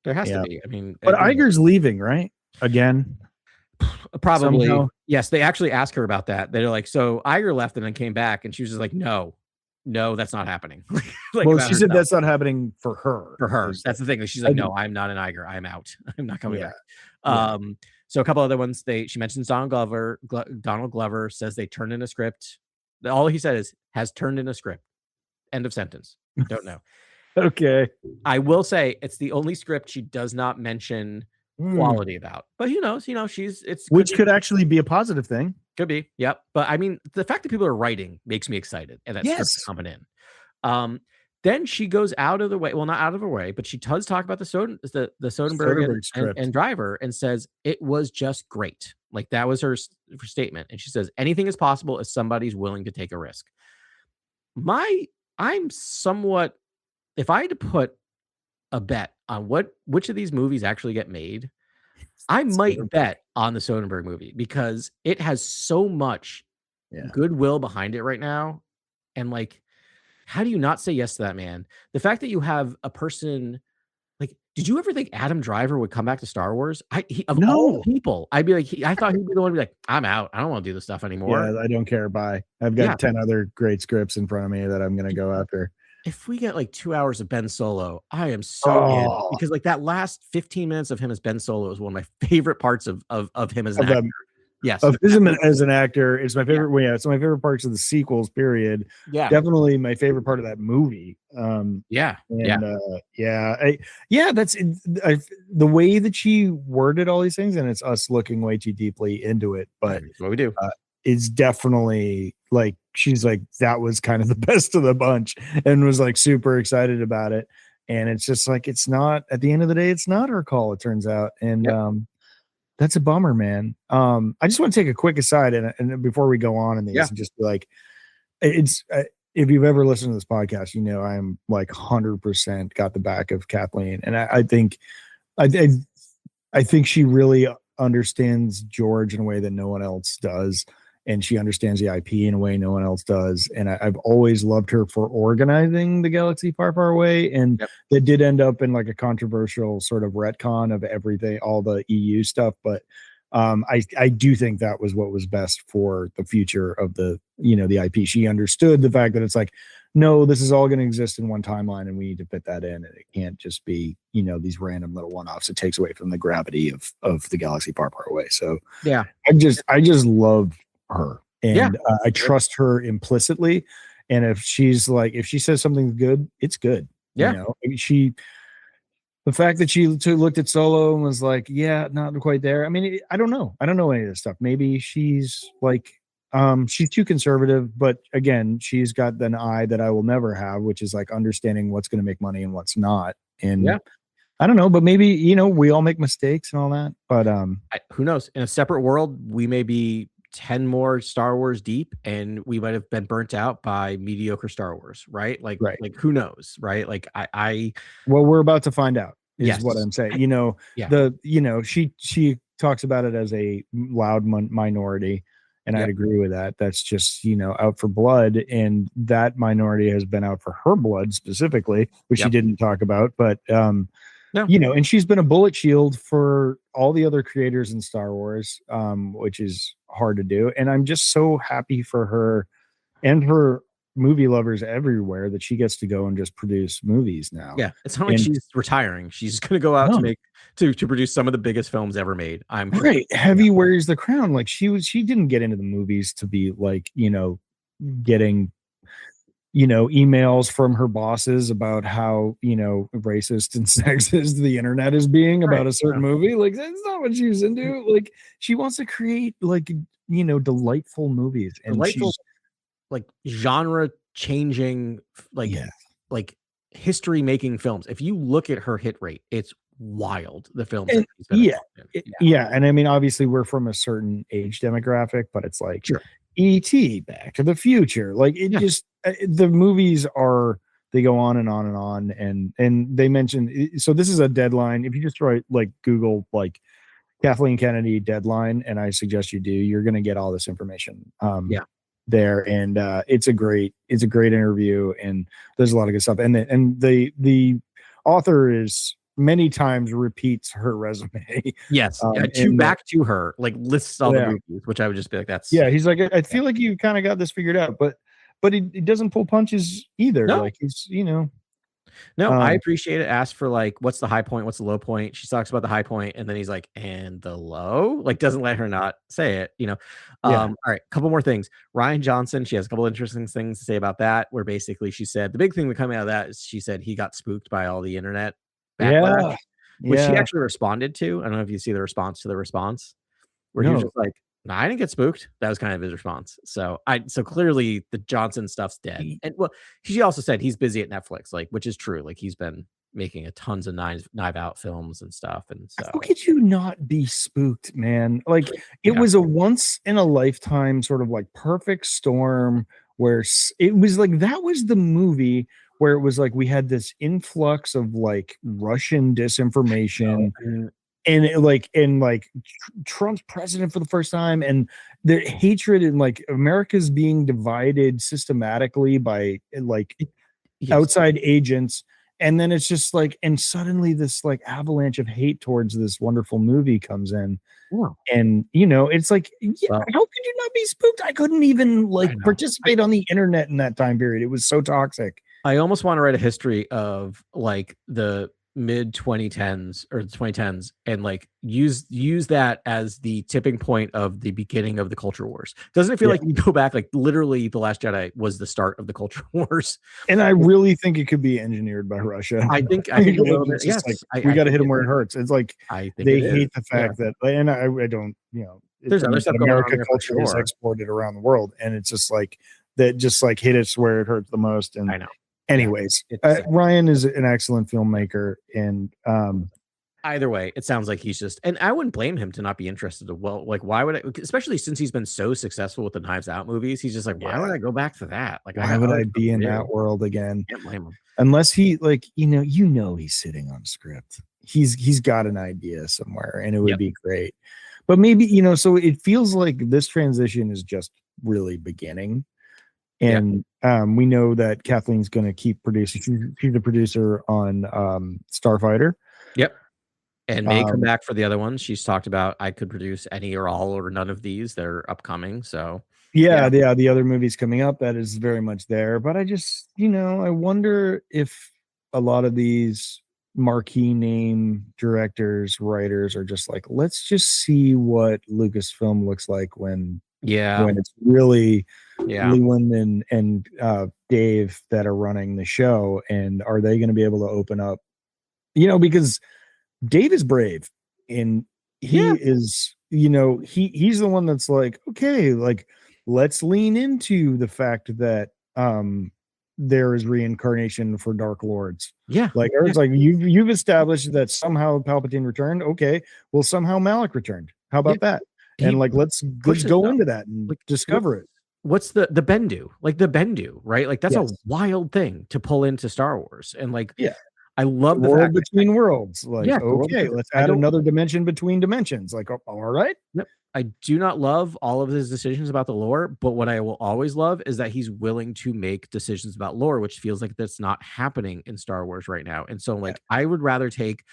there has to be. I mean, but Iger's leaving, right? Again, probably. Somehow. Yes, they actually asked her about that. They're like, so Iger left and then came back, and she was just like, no, that's not happening. She said that's not happening for her. For her, that's the thing. She's like, no, I'm not an Iger. I'm out. I'm not coming back. So a couple other ones. She mentions Donald Glover. Donald Glover says they turned in a script. All he said is has turned in a script. End of sentence. Don't know. Okay. I will say it's the only script she does not mention quality about. But who knows? Which could actually be a positive thing. Could be. Yep. But I mean, the fact that people are writing makes me excited, and that script's coming in. Then she goes out of the way. Well, not out of her way, but she does talk about the Soderbergh and Driver, and says it was just great. Like that was her statement. And she says anything is possible if somebody's willing to take a risk. I'm somewhat, if I had to put a bet on which of these movies actually get made, I might bet on the Soderbergh movie, because it has so much goodwill behind it right now. And like, how do you not say yes to that man? The fact that you have a person like, Did you ever think Adam Driver would come back to Star Wars? Of all No. the people, I'd be like, I thought he'd be the one to be like, I'm out. I don't want to do this stuff anymore. Yeah, I don't care. Bye. I've got 10 other great scripts in front of me that I'm gonna go after. If we get like 2 hours of Ben Solo, I am so in, because like that last 15 minutes of him as Ben Solo is one of my favorite parts of him as an actor. Yes, of him as an actor. It's my favorite. Yeah, it's my favorite parts of the sequels. Period. Yeah, definitely my favorite part of that movie. Yeah. That's the way that she worded all these things, and it's us looking way too deeply into it. But that's what we do. It's definitely like she's like that was kind of the best of the bunch, and was like super excited about it. And it's just like it's not at the end of the day, it's not her call. It turns out, and that's a bummer, man. I just want to take a quick aside and before we go on in these and just be like, it's if you've ever listened to this podcast, you know I'm like 100% got the back of Kathleen, and I think she really understands George in a way that no one else does, and she understands the IP in a way no one else does. And I've always loved her for organizing the galaxy far, far away. And that did end up in like a controversial sort of retcon of everything, all the EU stuff. But I do think that was what was best for the future of the IP. She understood the fact that it's like, no, this is all going to exist in one timeline, and we need to fit that in. And it can't just be, these random little one-offs. It takes away from the gravity of the galaxy far, far away. So yeah, I just love her, and I trust her implicitly. And if she says something's good, it's good. Yeah. The fact that she looked at Solo and was like, yeah, not quite there. I mean, I don't know any of this stuff. Maybe she's like, she's too conservative, but again, she's got an eye that I will never have, which is like understanding what's going to make money and what's not. And I don't know, but maybe, we all make mistakes and all that, but who knows? In a separate world, we may be 10 more Star Wars deep, and we might have been burnt out by mediocre Star Wars, right? Like who knows, right? Like well, we're about to find out is what I'm saying. She talks about it as a loud minority, and I'd agree with that. That's just, out for blood, and that minority has been out for her blood specifically, which she didn't talk about, but and she's been a bullet shield for all the other creators in Star Wars, which is hard to do. And I'm just so happy for her and her movie lovers everywhere that she gets to go and just produce movies now. Yeah, it's not like she's retiring. She's going to go out to produce some of the biggest films ever made. I'm right. Heavy wears the crown. Like she didn't get into the movies to be like, getting emails from her bosses about how, racist and sexist the internet is being about a certain movie. Like, that's not what she was into. Like, she wants to create, like, delightful movies. And she's like genre changing, like history making films. If you look at her hit rate, it's wild. The films. And I mean, obviously we're from a certain age demographic, but it's like E.T., Back to the Future. Like it just, the movies they go on and on and on. And they mentioned, so this is a deadline. If you just write like Google, like Kathleen Kennedy deadline, and I suggest you do, you're going to get all this information. There. And it's a great interview, and there's a lot of good stuff. And the author is many times repeats her resume. Yes. Back to her, like lists all the movies, which I would just be like, that's he's like, I feel like you kind of got this figured out, but he doesn't pull punches either. No. Like he's, No, I appreciate it. Ask for like, what's the high point? What's the low point? She talks about the high point, and then he's like, and the low, like doesn't let her not say it, All right. Couple more things. Rian Johnson, she has a couple interesting things to say about that, where basically she said, the big thing that coming out of that is she said he got spooked by all the internet backlash, which she actually responded to. I don't know if you see the response to the response, where he was just like, no, I didn't get spooked. That was kind of his response. So clearly the Johnson stuff's dead. And well, she also said he's busy at Netflix, like, which is true. Like he's been making a tons of Knives Out films and stuff. And so how could you not be spooked, man? Like it was a once in a lifetime sort of like perfect storm where it was like, that was the movie where it was like, we had this influx of like Russian disinformation, and Trump's president for the first time, and the hatred, and like America's being divided systematically by like outside agents, and then it's just like, and suddenly this like avalanche of hate towards this wonderful movie comes in. Wow. And it's like, yeah, Well, how could you not be spooked? I couldn't even like know. participate on the internet in that time period. It was so toxic. I almost want to write a history of like the mid 2010s or the 2010s and like use that as the tipping point of the beginning of the culture wars. Doesn't it feel like you go back, like literally The Last Jedi was the start of the culture wars? And I really think it could be engineered by Russia. I think a little bit. Yes, like, we got to hit them where it hurts. It's like they hate the fact that, and I don't, there's other stuff going American on culture is exported around the world, and it's just like that, just like hit us where it hurts the most. And I know. Anyways, Ryan is an excellent filmmaker, and either way, it sounds like he's just, and I wouldn't blame him to not be interested. Well, like, why would I, especially since he's been so successful with the Knives Out movies, he's just like, why would I go back to that? Like, why would I be in that world again? Can't blame him. Unless he, like, he's sitting on a script. He's got an idea somewhere, and it would be great. But maybe, so it feels like this transition is just really beginning. And we know that Kathleen's going to keep producing. She's the producer on Starfighter. Yep. And may come back for the other ones. She's talked about I could produce any or all or none of these. They're upcoming. So the other movies coming up, that is very much there. But I just, I wonder if a lot of these marquee name directors, writers are just like, let's just see what Lucasfilm looks like when it's really Lewin and Dave that are running the show, and are they going to be able to open up? Because Dave is brave, and he is, he's the one that's like, okay, like let's lean into the fact that there is reincarnation for Dark Lords. Yeah, like it's like you've established that somehow Palpatine returned. Okay, well somehow Malik returned. How about that? And like let's go into that and discover it. What's the Bendu? Like the Bendu, right? Like that's a wild thing to pull into Star Wars. And like I love the world between worlds. Like okay, let's add another dimension between dimensions. Like all right. Yep. I do not love all of his decisions about the lore, but what I will always love is that he's willing to make decisions about lore, which feels like that's not happening in Star Wars right now. And so like I would rather take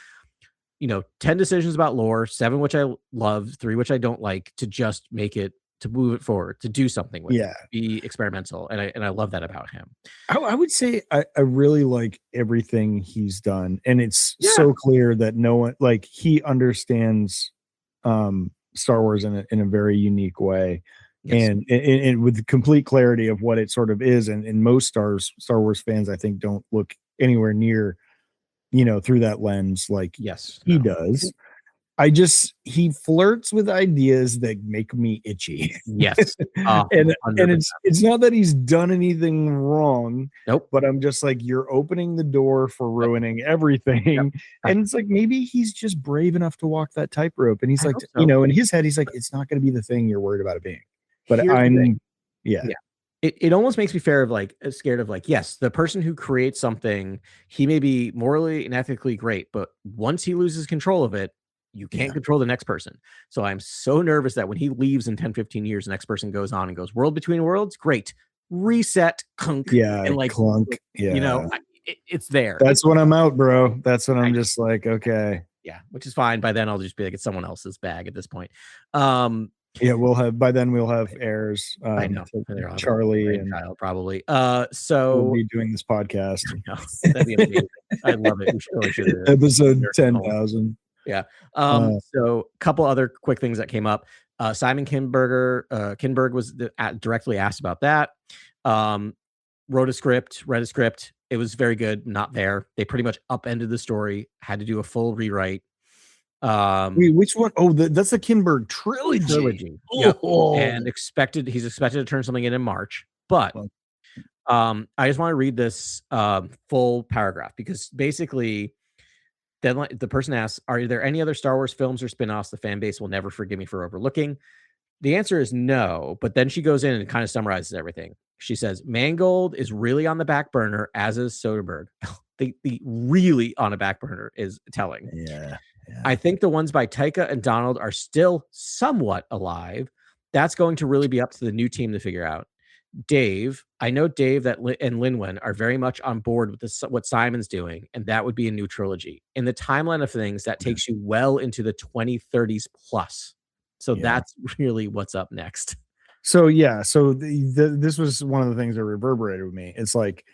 10 decisions about lore, 7 which I love, 3 which I don't like, to just make it, to move it forward, to do something with it, be experimental. And I love that about him. I would say I really like everything he's done. And it's so clear that no one, like, he understands Star Wars in a very unique way. And with complete clarity of what it sort of is. And most Star Wars fans, I think, don't look anywhere near through that lens like he does. He flirts with ideas that make me itchy. Yes. And it's not that he's done anything wrong. Nope. But I'm just like, you're opening the door for ruining everything. And it's like, maybe he's just brave enough to walk that tightrope. And he's like, in his head, he's like, it's not going to be the thing you're worried about it being. But it almost makes me scared of like, yes, the person who creates something, he may be morally and ethically great, but once he loses control of it, you can't control the next person. So I'm so nervous that when he leaves in 10, 15 years, the next person goes on and goes, world between worlds, great. Reset, clunk. And like clunk. It's there. That's when I'm out, bro. That's when I'm just like, okay. Yeah, which is fine. By then I'll just be like, it's someone else's bag at this point. We'll have heirs. I know Charlie and child probably. So we'll be doing this podcast. That'd be amazing. I love it. We should episode 10,000. Yeah. So a couple other quick things that came up. Simon Kinberg was directly asked about that. Read a script. It was very good. Not there. They pretty much upended the story. Had to do a full rewrite. Wait, which one? Oh, that's the Kinberg trilogy. Oh. And he's expected to turn something in March. But I just want to read this full paragraph, because basically then the person asks, are there any other Star Wars films or spinoffs the fan base will never forgive me for overlooking? The answer is no, but then she goes in and kind of summarizes everything. She says, Mangold is really on the back burner, as is Soderbergh. the really on a back burner is telling. Yeah. I think the ones by Taika and Donald are still somewhat alive. That's going to really be up to the new team to figure out. Dave, I know Dave that and Linwen are very much on board with this, what Simon's doing, and that would be a new trilogy. In the timeline of things, that takes you well into the 2030s plus. So Yeah. that's really what's up next. So yeah, so this was one of the things that reverberated with me. It's like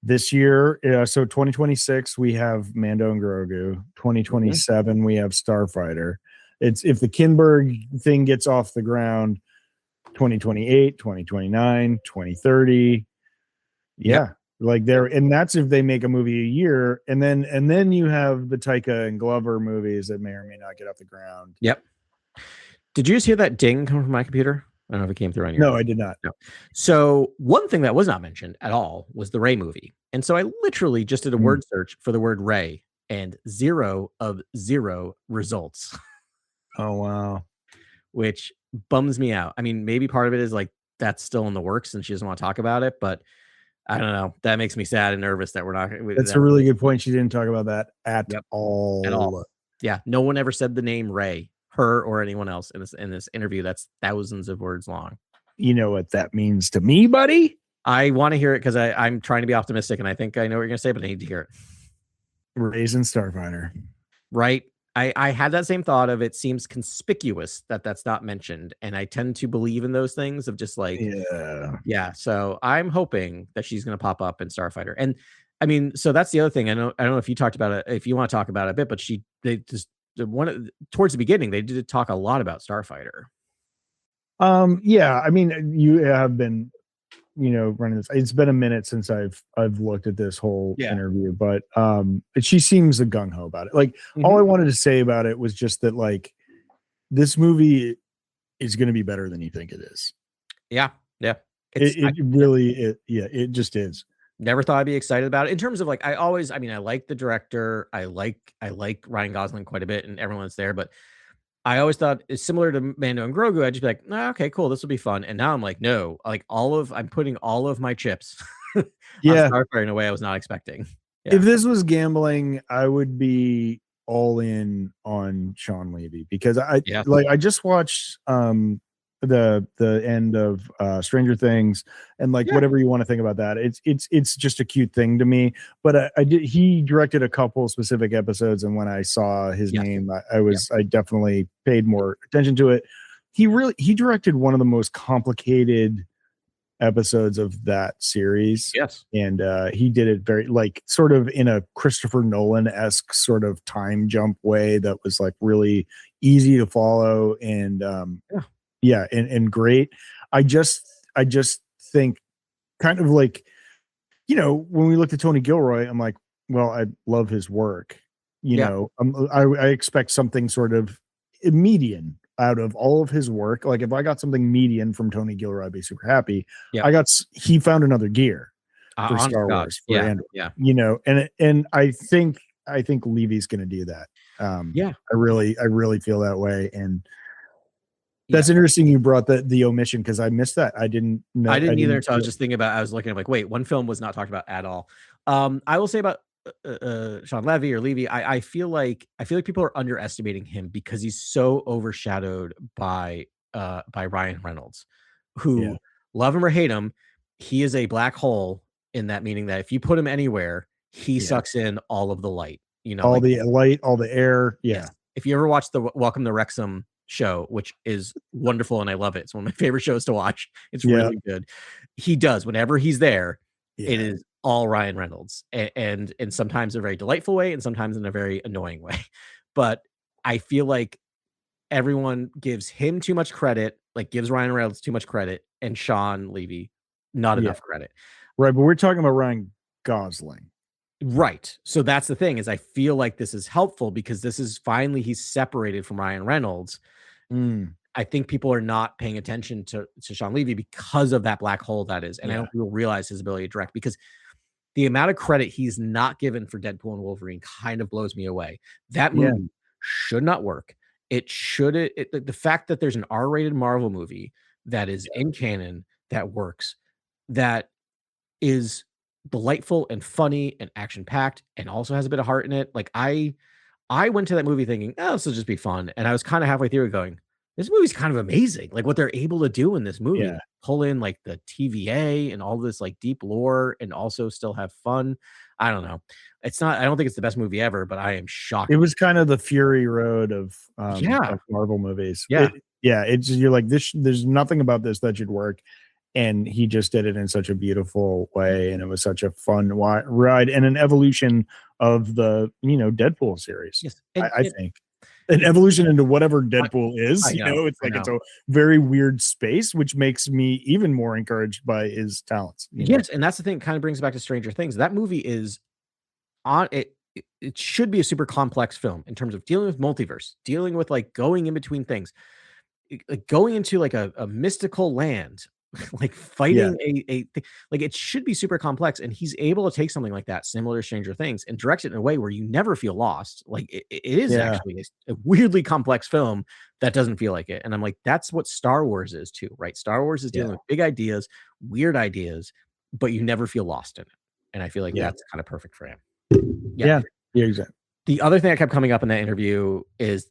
this year, so 2026 we have Mando and Grogu. 2027 we have Starfighter. It's if the Kinberg thing gets off the ground, 2028, 2029, 2030. Yeah. Yep. Like there, and that's if they make a movie a year, and then you have the Taika and Glover movies that may or may not get off the ground. Yep. Did you just hear that ding come from my computer? I don't know if it came through on your. No, I did not. No. So one thing that was not mentioned at all was the Rey movie. And so I literally just did a word search for the word Rey, and 0 of 0 results. Oh, wow. Which bums me out. I mean, maybe part of it is like that's still in the works and she doesn't want to talk about it, but I don't know. That makes me sad and nervous that we're not. That's a really good point. She didn't talk about that at all. At all. Yeah. No one ever said the name Rey, her or anyone else in this interview. That's thousands of words long. You know what that means to me, buddy? I want to hear it because I'm trying to be optimistic and I think I know what you're going to say, but I need to hear it. Raisin Starfighter. Right. I had that same thought of, it seems conspicuous that that's not mentioned. And I tend to believe in those things of just like, yeah. So I'm hoping that she's going to pop up in Starfighter. And I mean, so that's the other thing. I don't know if you talked about it, if you want to talk about it a bit, but they just towards the beginning, they did talk a lot about Starfighter. Yeah. I mean, you have been, running this. It's been a minute since I've looked at this whole interview, but she seems gung-ho about it. Like all I wanted to say about it was just that like this movie is going to be better than you think it is. Yeah. Yeah. It just is. Never thought I'd be excited about it in terms of like, I like the director. I like Ryan Gosling quite a bit and everyone's there, but I always thought it's similar to Mando and Grogu. I'd just be like, okay, cool. This will be fun. And now I'm like, no, like I'm putting all of my chips on Starfighter in a way I was not expecting. Yeah. If this was gambling, I would be all in on Sean Levy because I just watched the end of Stranger Things and whatever you want to think about that, it's just a cute thing to me, but he directed a couple specific episodes and when I saw his name I definitely paid more attention to it. He directed one of the most complicated episodes of that series, and he did it very sort of in a Christopher Nolan-esque sort of time jump way that was really easy to follow and and great. I just think kind of when we looked at Tony Gilroy, I'm like, well, I love his work. I expect something sort of median out of all of his work. Like if I got something median from Tony Gilroy, I'd be super happy. He found another gear for Star Wars for Andor. And I think Levy's going to do that. I really feel that way. And that's interesting you brought the omission because I missed that. I didn't know. I didn't either. So I was just thinking about, I was looking at like, wait, one film was not talked about at all. I will say about Sean Levy or Levy, I feel like people are underestimating him because he's so overshadowed by Ryan Reynolds, who love him or hate him, he is a black hole in that meaning that if you put him anywhere, he sucks in all of the light, all the light, all the air. Yeah. Yes. If you ever watch the Welcome to Wrexham show, which is wonderful and I love it. It's one of my favorite shows to watch. It's really good. He does, whenever he's there, it is all Ryan Reynolds, and sometimes in a very delightful way and sometimes in a very annoying way. But I feel like everyone gives him too much credit, like gives Ryan Reynolds too much credit, and Sean Levy not enough credit. Right, but we're talking about Ryan Gosling. Right. So that's the thing, is I feel like this is helpful because this is finally he's separated from Ryan Reynolds. I think people are not paying attention to Sean Levy because of that black hole that is. And I don't think people realize his ability to direct, because the amount of credit he's not given for Deadpool and Wolverine kind of blows me away. That movie should not work. It should. The fact that there's an R-rated Marvel movie that is in canon that works, that is delightful and funny and action-packed and also has a bit of heart in it. Like I went to that movie thinking, oh, this will just be fun. And I was kind of halfway through it going, this movie's kind of amazing. Like what they're able to do in this movie, Yeah. like, pull in like the TVA and all this like deep lore and also still have fun. I don't know. It's not, I don't think it's the best movie ever, but I am shocked. It was kind of the Fury Road of Yeah. Marvel movies. Yeah. It's you're like this. There's nothing about this that should work, and he just did it in such a beautiful way, and it was such a fun ride and an evolution of the Deadpool series. Yes. I think an evolution into whatever Deadpool is. I know, It's I like it's know. a very weird space, which makes me even more encouraged by his talents. Yes, and that's the thing, kind of brings back to Stranger Things. That movie is on it. It should be a super complex film in terms of dealing with multiverse, dealing with like going in between things, like going into like a mystical land, like Yeah, fighting like it should be super complex. And he's able to take something like that, similar to Stranger Things, and direct it in a way where you never feel lost. Like it is yeah, actually a weirdly complex film that doesn't feel like it. And I'm like, that's what Star Wars is too, right? Star Wars is yeah, dealing with big ideas, weird ideas, but you never feel lost in it. And I feel like yeah, that's kind of perfect for him. Yeah. yeah, yeah. Exactly. The other thing that kept coming up in that interview is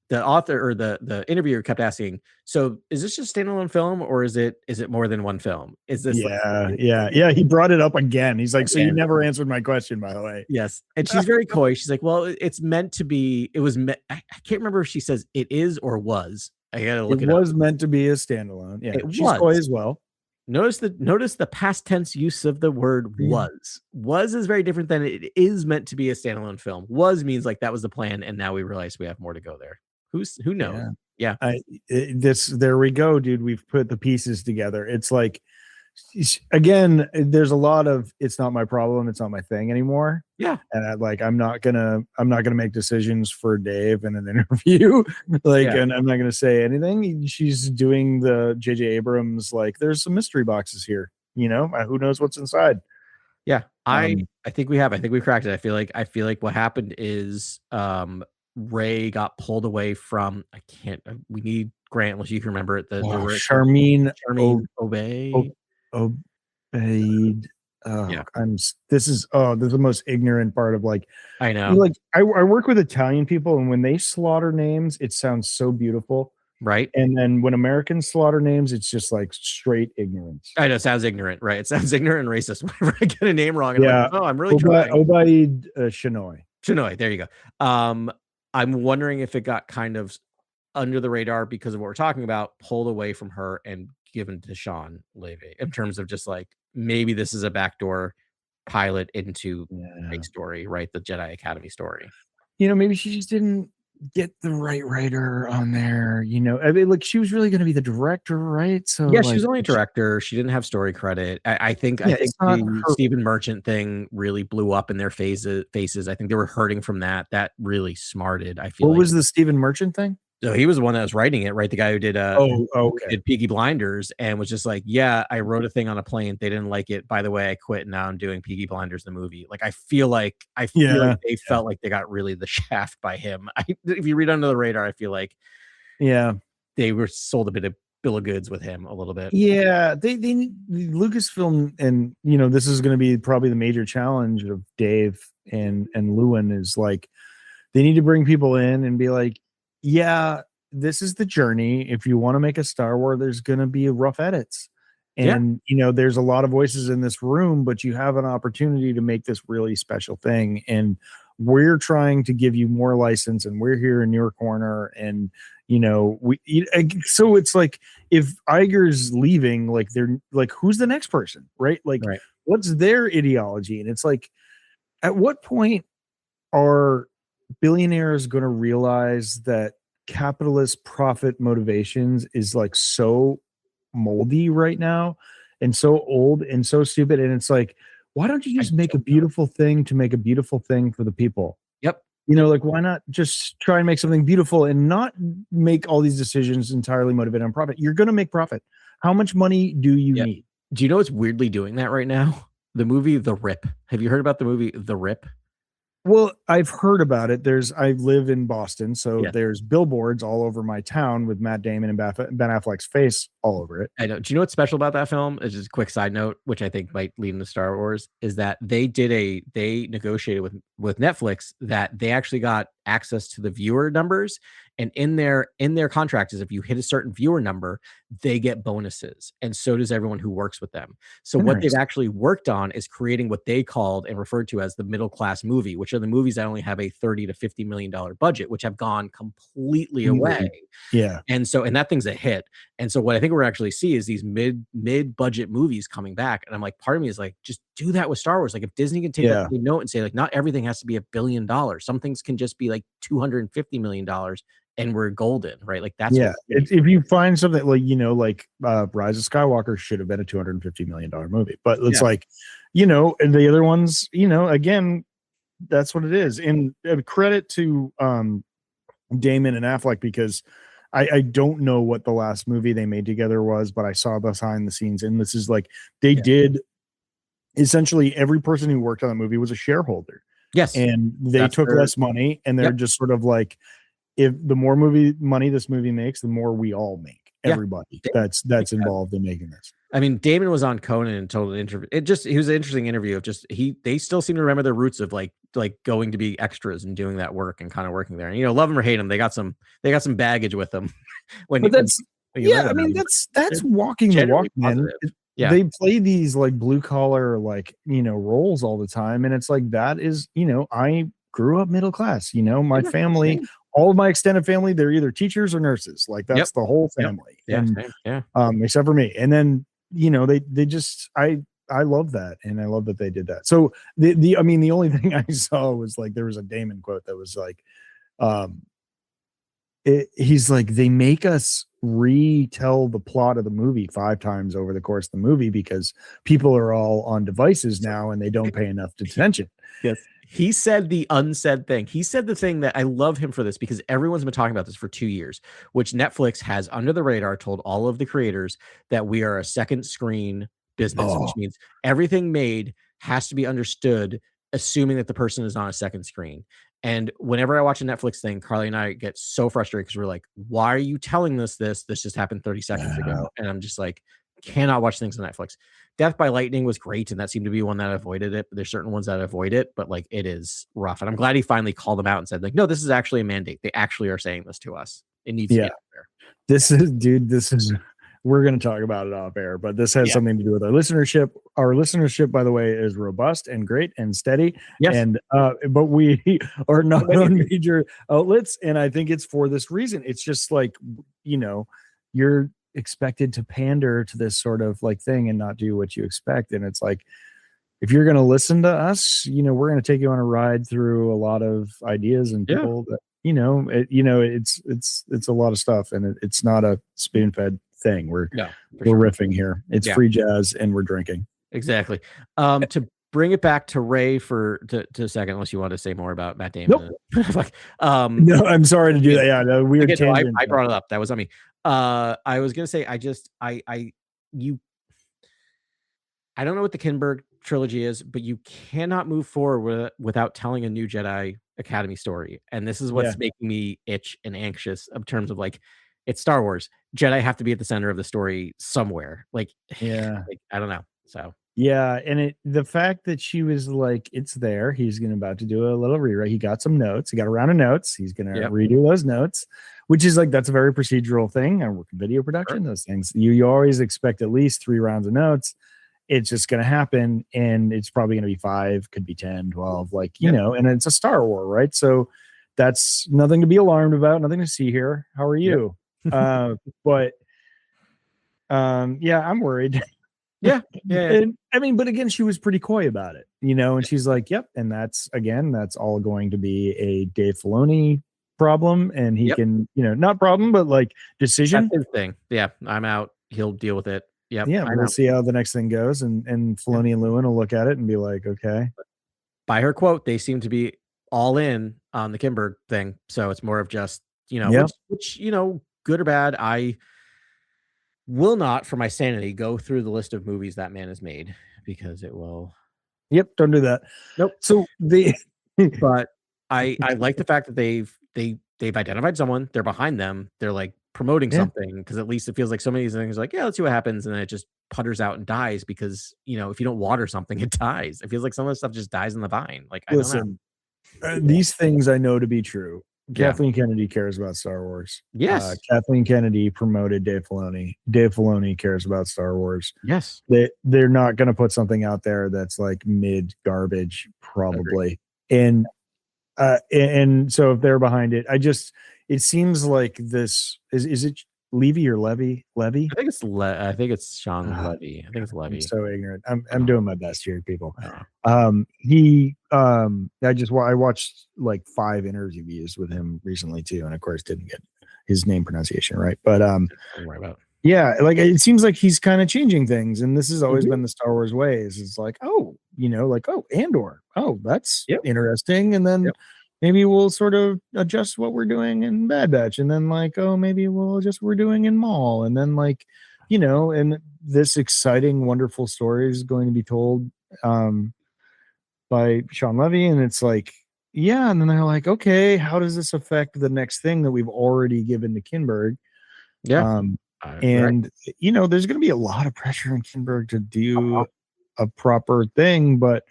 the author or the interviewer kept asking, "So is this just a standalone film, or is it more than one film? Is this like Yeah. He brought it up again. He's like, "So you again?" never answered my question, by the way." Yes, and she's very coy. She's like, "Well, it's meant to be. It was. I can't remember if she says it is or was. I gotta It look it up. was meant to be a standalone. Yeah, It she's coy was. as well. Notice the past tense use of the word Yeah. was. Was is very different than it is meant to be a standalone film. Was means like that was the plan, and now we realize we have more to go there. Who knows? Yeah. Yeah, There we go, dude. We've put the pieces together. It's like, again, there's a lot of it's not my problem, it's not my thing anymore. yeah, And I'm not gonna make decisions for Dave in an interview. Like, yeah. and I'm not gonna say anything. She's doing the JJ Abrams, like, there's some mystery boxes here, who knows what's inside. Yeah, Um, I think we have. I think we cracked it. I feel like what happened is Ray got pulled away from I can't we need Grant unless you can remember it. The Charmin Charmaine Obey. Obaid. Yeah, This is the most ignorant part of, like, I know. like I work with Italian people, and when they slaughter names, it sounds so beautiful. Right? And then when Americans slaughter names, it's just like straight ignorance. I know it sounds ignorant, right? It sounds ignorant and racist whenever I get a name wrong. And I'm Yeah. like, oh, I'm really trying. Obaid Shinoy. Chinoy, there you go. I'm wondering if it got kind of under the radar because of what we're talking about, pulled away from her and given to Sean Levy in terms of just like maybe this is a backdoor pilot into Yeah. a story, right? The Jedi Academy story. Maybe she just didn't get the right writer on there. I mean, like, she was really going to be the director, right? So Yeah, she like, was only a director. She didn't have story credit. I think yeah, it's not the her. Stephen Merchant thing really blew up in their faces. I think they were hurting from that. That really smarted, I feel What like. was the Stephen Merchant thing? So he was the one that was writing it, right? The guy who did Oh, okay. did Peaky Blinders and was just like, yeah, I wrote a thing on a plane. They didn't like it. By the way, I quit. And now I'm doing Peaky Blinders, the movie. Like, I feel like Yeah. they felt like they got really the shaft by him. If you read Under the Radar, I feel like Yeah. they were sold a bit of bill of goods with him a little bit. Yeah, they Lucasfilm, and this is going to be probably the major challenge of Dave and Lewin, is like, they need to bring people in and be like, yeah, this is the journey. If you want to make a Star Wars, there's going to be rough edits. Yeah. And, there's a lot of voices in this room, but you have an opportunity to make this really special thing. And we're trying to give you more license, and we're here in your corner. And, so it's like, if Iger's leaving, like, they're like, who's the next person? Right. Like, Right. what's their ideology? And it's like, at what point are billionaires going to realize that capitalist profit motivations is like so moldy right now and so old and so stupid? And it's like, why don't you just make a beautiful thing to make a beautiful thing for the people? Yep. Like, why not just try and make something beautiful and not make all these decisions entirely motivated on profit? You're going to make profit. How much money do you need? Do you know what's weirdly doing that right now? The movie The Rip. Have you heard about the movie The Rip? Well, I've heard about it. I live in Boston, so Yeah. there's billboards all over my town with Matt Damon and Ben Affleck's face all over it. I know. Do you know what's special about that film? It's just a quick side note, which I think might lead into Star Wars, is that they negotiated with Netflix that they actually got access to the viewer numbers, and in their contract is if you hit a certain viewer number, they get bonuses, and so does everyone who works with them. So what they've actually worked on is creating what they called and referred to as the middle class movie, which are the movies that only have a $30 to $50 million budget, which have gone completely away. Yeah. And that thing's a hit. And so what I think we're actually see is these mid budget movies coming back. And I'm like, part of me is like, just do that with Star Wars. Like if Disney can take a note and say like, not everything has to be $1 billion. Some things can just be like $250 million and we're golden, right? Like that's if you find something like, like Rise of Skywalker should have been a $250 million movie, but it's like, and the other ones, again, that's what it is. And credit to Damon and Affleck, because I don't know what the last movie they made together was, but I saw behind the scenes, and this is like they did essentially every person who worked on that movie was a shareholder. Yes. And they took less money, and they're just sort of like, if the more money this movie makes, the more we all make. Everybody that's involved in making this. I mean, Damon was on Conan and told an interview. It was an interesting interview of just they still seem to remember their roots of like going to be extras and doing that work and kind of working there. And love them or hate them, they got some baggage with them. That's walking the walk, man. They play these like blue collar roles all the time, and it's like that is I grew up middle class. My family. All of my extended family, they're either teachers or nurses. Like that's the whole family. Except for me. And then, they just, I love that. And I love that they did that. So the only thing I saw was like, there was a Damon quote that was like, he's like, they make us retell the plot of the movie 5 times over the course of the movie because people are all on devices now and they don't pay enough attention. Yes. He said the unsaid thing. He said the thing that I love him for this, because everyone's been talking about this for 2 years, which Netflix has under the radar told all of the creators that we are a second screen business, which means everything made has to be understood, assuming that the person is on a second screen. And whenever I watch a Netflix thing, Carly and I get so frustrated because we're like, why are you telling us this? This just happened 30 seconds ago. And I'm just like, cannot watch things on Netflix. Death by Lightning was great, and that seemed to be one that avoided it. But there's certain ones that avoid it, but like it is rough. And I'm glad he finally called them out and said, like, no, this is actually a mandate. They actually are saying this to us. It needs to be out there. We're going to talk about it off air, but this has something to do with our listenership. Our listenership, by the way, is robust and great and steady. Yes. And, but we are not on major outlets. And I think it's for this reason. It's just like, you're expected to pander to this sort of like thing and not do what you expect. And it's like, if you're going to listen to us, we're going to take you on a ride through a lot of ideas and people that, it's a lot of stuff, and it's not a spoon-fed thing. We're riffing here. It's free jazz and we're drinking. Exactly. To bring it back to Ray to a second, unless you want to say more about Matt Damon. Nope. No, I'm sorry to do that. Yeah, no, weird tangent. I brought it up. That was on me. I was gonna say, I don't know what the Kinberg trilogy is, but you cannot move forward without telling a new Jedi Academy story. And this is what's making me itch and anxious in terms of like, it's Star Wars. Jedi have to be at the center of the story somewhere. Like, I don't know. So yeah, and the fact that she was like, it's there. He's about to do a little rewrite. He got some notes. He got a round of notes. He's gonna redo those notes, which is like, that's a very procedural thing. I work in video production. Those things you always expect at least 3 rounds of notes. It's just going to happen, and it's probably going to be 5, could be 10, 12, like, and it's a Star Wars, right? So that's nothing to be alarmed about, nothing to see here. How are you? But I'm worried. And I mean, but again, she was pretty coy about it, and she's like, yep. And that's all going to be a Dave Filoni problem, and he can, not problem, but like decision. That's his thing. Yeah. I'm out. He'll deal with it. Yep, yeah, we'll see how the next thing goes, and Filoni and Lewin will look at it and be like, okay. By her quote, they seem to be all in on the Kinberg thing, so it's more of just which good or bad. I will not, for my sanity, go through the list of movies that man has made, because it will. Yep, don't do that. Nope. So but I like the fact that they've identified someone. They're behind them. They're like, promoting something, because at least it feels like so many of these things like, yeah, let's see what happens, and then it just putters out and dies because, if you don't water something, it dies. It feels like some of the stuff just dies in the vine. Like, I don't know. Listen, these things I know to be true. Yeah. Kathleen Kennedy cares about Star Wars. Yes. Kathleen Kennedy promoted Dave Filoni. Dave Filoni cares about Star Wars. Yes. They're not going to put something out there that's like mid garbage, probably. And so if they're behind it, it seems like this is it Levy or Levy? Levy? I think it's Sean Levy. I think it's Levy. I'm so ignorant. I'm doing my best here, people. I watched like 5 interviews with him recently too, and of course didn't get his name pronunciation right. But don't worry about it. Yeah, like it seems like he's kind of changing things, and this has always been the Star Wars ways. It's like, Andor. Oh, that's interesting, and then maybe we'll sort of adjust what we're doing in Bad Batch, and then maybe we'll adjust what we're doing in Maul, and then and this exciting, wonderful story is going to be told by Sean Levy, and it's like, and then they're like, okay, how does this affect the next thing that we've already given to Kinberg? And there's going to be a lot of pressure on Kinberg to do a proper thing, but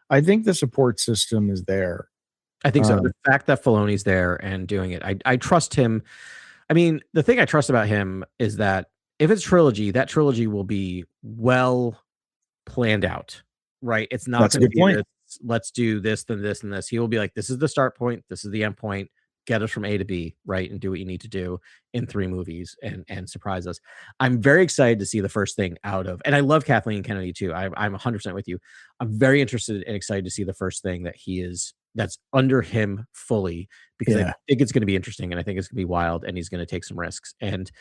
I think the support system is there. I think so. The fact that Filoni's there and doing it, I trust him. I mean, the thing I trust about him is that if it's trilogy, that trilogy will be well planned out, right? It's not going to be this, let's do this, then this, and this. He will be like, this is the start point, this is the end point. Get us from A to B, right? And do what you need to do in 3 movies and surprise us. I'm very excited to see the first thing out of, and I love Kathleen Kennedy too. I'm 100% with you. I'm very interested and excited to see the first thing that's under him fully, because I think it's going to be interesting, and I think it's going to be wild, and he's going to take some risks. And,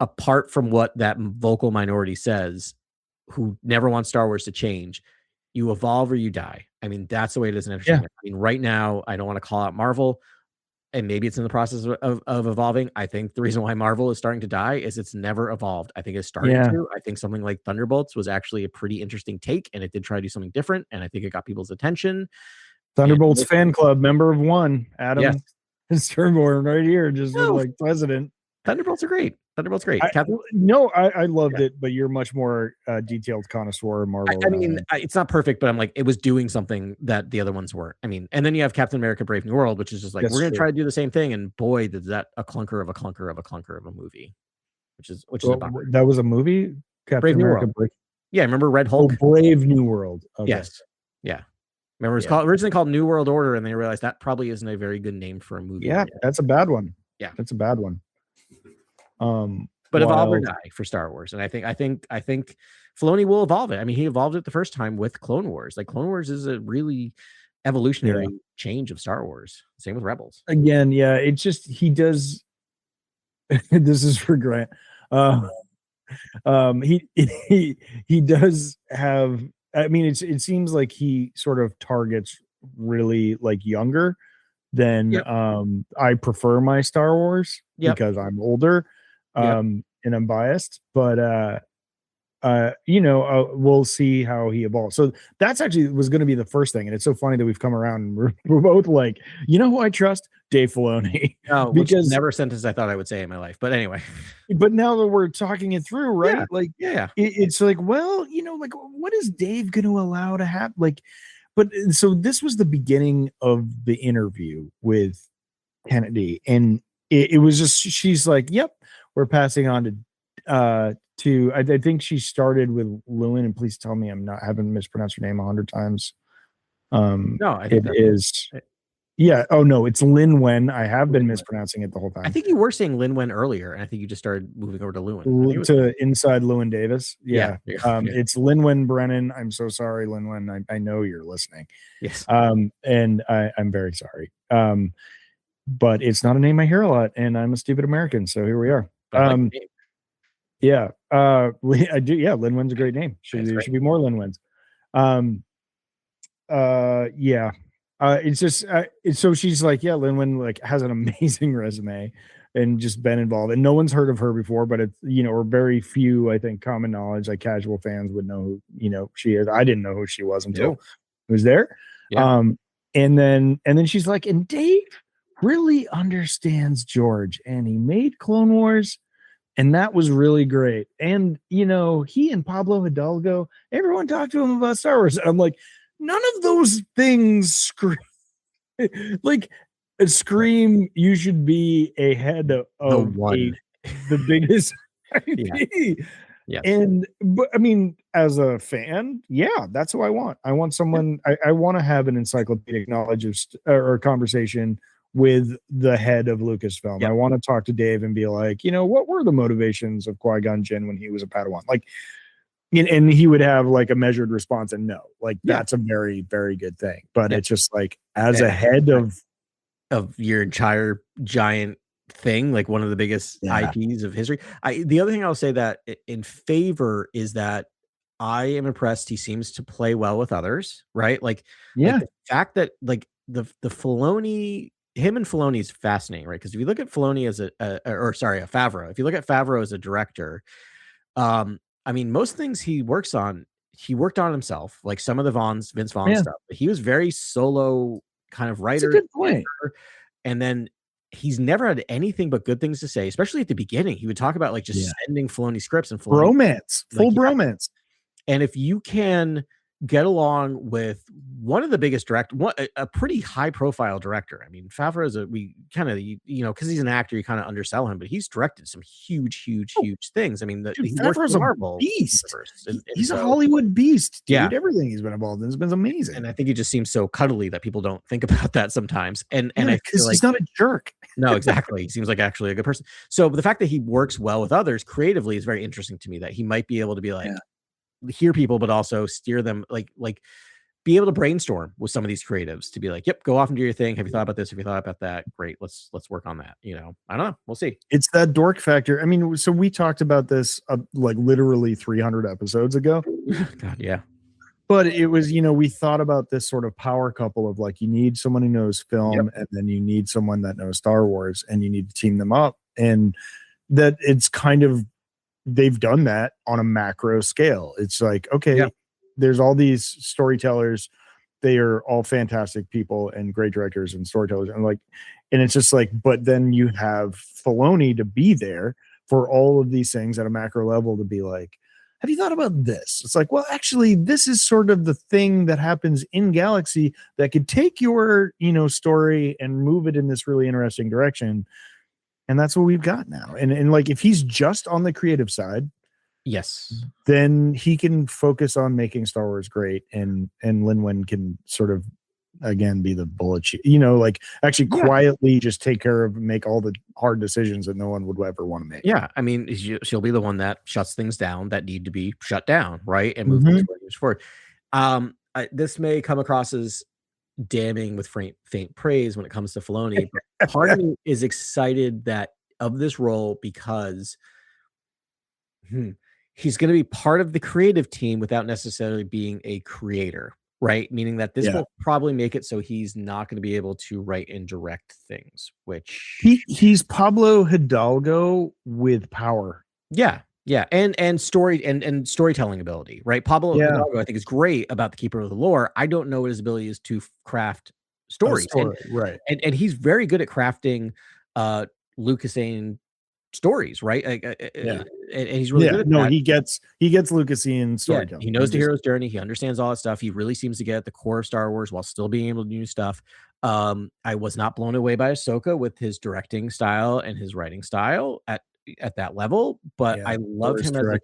apart from what that vocal minority says, who never wants Star Wars to change, you evolve or you die. I mean, that's the way it is in entertainment. I mean, right now, I don't want to call out Marvel, and maybe it's in the process of evolving. I think the reason why Marvel is starting to die is it's never evolved. I think it's starting to. I think something like Thunderbolts was actually a pretty interesting take, and it did try to do something different, and I think it got people's attention. Thunderbolts fan club, member of one, Adam Sternborn right here, just like president. Thunderbolts are great. Thunderbolt's great. I loved it, but you're much more detailed connoisseur of Marvel. I mean, it's not perfect, but I'm like, it was doing something that the other ones weren't. I mean, and then you have Captain America: Brave New World, which is just like, we're going to try to do the same thing, and boy, did that a clunker of a movie, which is a bummer. That was a movie. Captain Brave America: New World. Yeah, remember Red Hulk? Brave New World. Okay. Yes. Yeah. Remember, it was originally called New World Order, and they realized that probably isn't a very good name for a movie. Yeah, that's a bad one. Yeah, that's a bad one. But evolve or die for Star Wars, and I think Filoni will evolve it. I mean, he evolved it the first time with Clone Wars. Like, Clone Wars is a really evolutionary change of Star Wars. Same with Rebels. Again, it's just he does. This is for Grant. He does have. I mean, it seems like he sort of targets really like younger than I prefer my Star Wars because I'm older. And I'm biased, but we'll see how he evolves. So that's actually was going to be the first thing, and it's so funny that we've come around and we're both like, who I trust? Dave Filoni. Oh, because never a sentence I thought I would say in my life, but anyway. But now that we're talking it through, right? It's like, well, like, what is Dave going to allow to happen? Like, but so this was the beginning of the interview with Kennedy, and it was just, she's like, yep, we're passing on to I think she started with Lewin, and please tell me haven't mispronounced her name 100 times. No, I think it is. Oh no, it's Lin Wen. I have been mispronouncing it the whole time. I think you were saying Lin Wen earlier, and I think you just started moving over to Lewin. To inside Lewin Davis. It's Lin Wen Brennan. I'm so sorry, Lin Wen. I know you're listening. Yes. And I'm very sorry. But it's not a name I hear a lot, and I'm a stupid American, so here we are. I do. Yeah, Lin Wen's a great name. There should be more Lin Wens. It's just so she's like, Lin Wen like has an amazing resume and just been involved, and no one's heard of her before, but it's or very few, I think, common knowledge, like casual fans would know who she is. I didn't know who she was until it was there. And then she's like, and Dave really understands George, and he made Clone Wars, and that was really great. And he and Pablo Hidalgo, everyone talked to him about Star Wars. I'm like, none of those things scream like scream. You should be a head of the biggest IP. Yes. But I mean, as a fan, yeah, that's who I want. I want someone. I want to have an encyclopedic knowledge of or conversation with the head of Lucasfilm. Yep. I want to talk to Dave and be like, what were the motivations of Qui-Gon Jinn when he was a Padawan? Like, and he would have like a measured response and no, like that's a very, very good thing. But it's just like as a head of your entire giant thing, like one of the biggest IPs of history. The other thing I'll say that in favor is that I am impressed. He seems to play well with others, right? Like the fact that like the Filoni, him and Filoni is fascinating, right? Because if you look at Filoni as a Favreau, if you look at Favreau as a director, I mean, most things he works on, he worked on himself, like some of the Vince Vaughn stuff. But he was very solo kind of writer. That's a good point. And then he's never had anything but good things to say, especially at the beginning. He would talk about like just sending Filoni scripts and Filoni, bromance, full bromance. And if you can get along with one of the biggest a pretty high profile director. I mean, Favreau is because he's an actor, you kind of undersell him, but he's directed some huge things. I mean, Favreau's a beast. He's a Hollywood beast, dude. Yeah. Everything he's been involved in has been amazing. And I think he just seems so cuddly that people don't think about that sometimes. And I feel like he's not a jerk. No, exactly. He seems like actually a good person. So the fact that he works well with others creatively is very interesting to me, that he might be able to be like, hear people, but also steer them, like be able to brainstorm with some of these creatives to be like, yep, go off and do your thing. Have you thought about this? Have you thought about that? Great. Let's work on that. I don't know. We'll see. It's that dork factor. I mean, so we talked about this like literally 300 episodes ago. God, yeah. But it was, we thought about this sort of power couple of like, you need someone who knows film and then you need someone that knows Star Wars and you need to team them up. And that it's kind of, they've done that on a macro scale. It's like, okay, there's all these storytellers. They are all fantastic people and great directors and storytellers. And it's just like, but then you have Filoni to be there for all of these things at a macro level to be like, have you thought about this? It's like, well, actually, this is sort of the thing that happens in Galaxy that could take your, story and move it in this really interesting direction. And that's what we've got now. And like, if he's just on the creative side, yes, then he can focus on making Star Wars great. And Lin-Wen can sort of, again, be the bullet, actually quietly just take care of, make all the hard decisions that no one would ever want to make. Yeah. I mean, she'll be the one that shuts things down that need to be shut down. Right. And move things forward. This may come across as damning with faint praise when it comes to Filoni, but part of me is excited of this role because he's going to be part of the creative team without necessarily being a creator, right? Meaning that this will probably make it so he's not going to be able to write and direct things, which he's Pablo Hidalgo with power. Yeah, and story and storytelling ability, right? Pablo Hidalgo, I think, is great about the Keeper of the Lore. I don't know what his ability is to craft stories, right? And he's very good at crafting Lucasian stories, right? And he's really good at that. He gets Lucasian storytelling. He knows the hero's journey. He understands all that stuff. He really seems to get at the core of Star Wars while still being able to do new stuff. I was not blown away by Ahsoka with his directing style and his writing style at that level, but I love him as a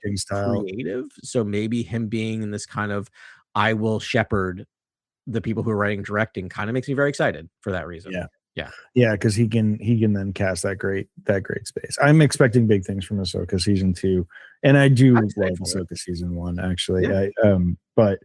creative. So maybe him being in this kind of, I will shepherd the people who are writing, directing, kind of makes me very excited for that reason. Yeah, because he can then cast that great space. I'm expecting big things from Ahsoka season 2, and I do love Ahsoka season 1 actually. But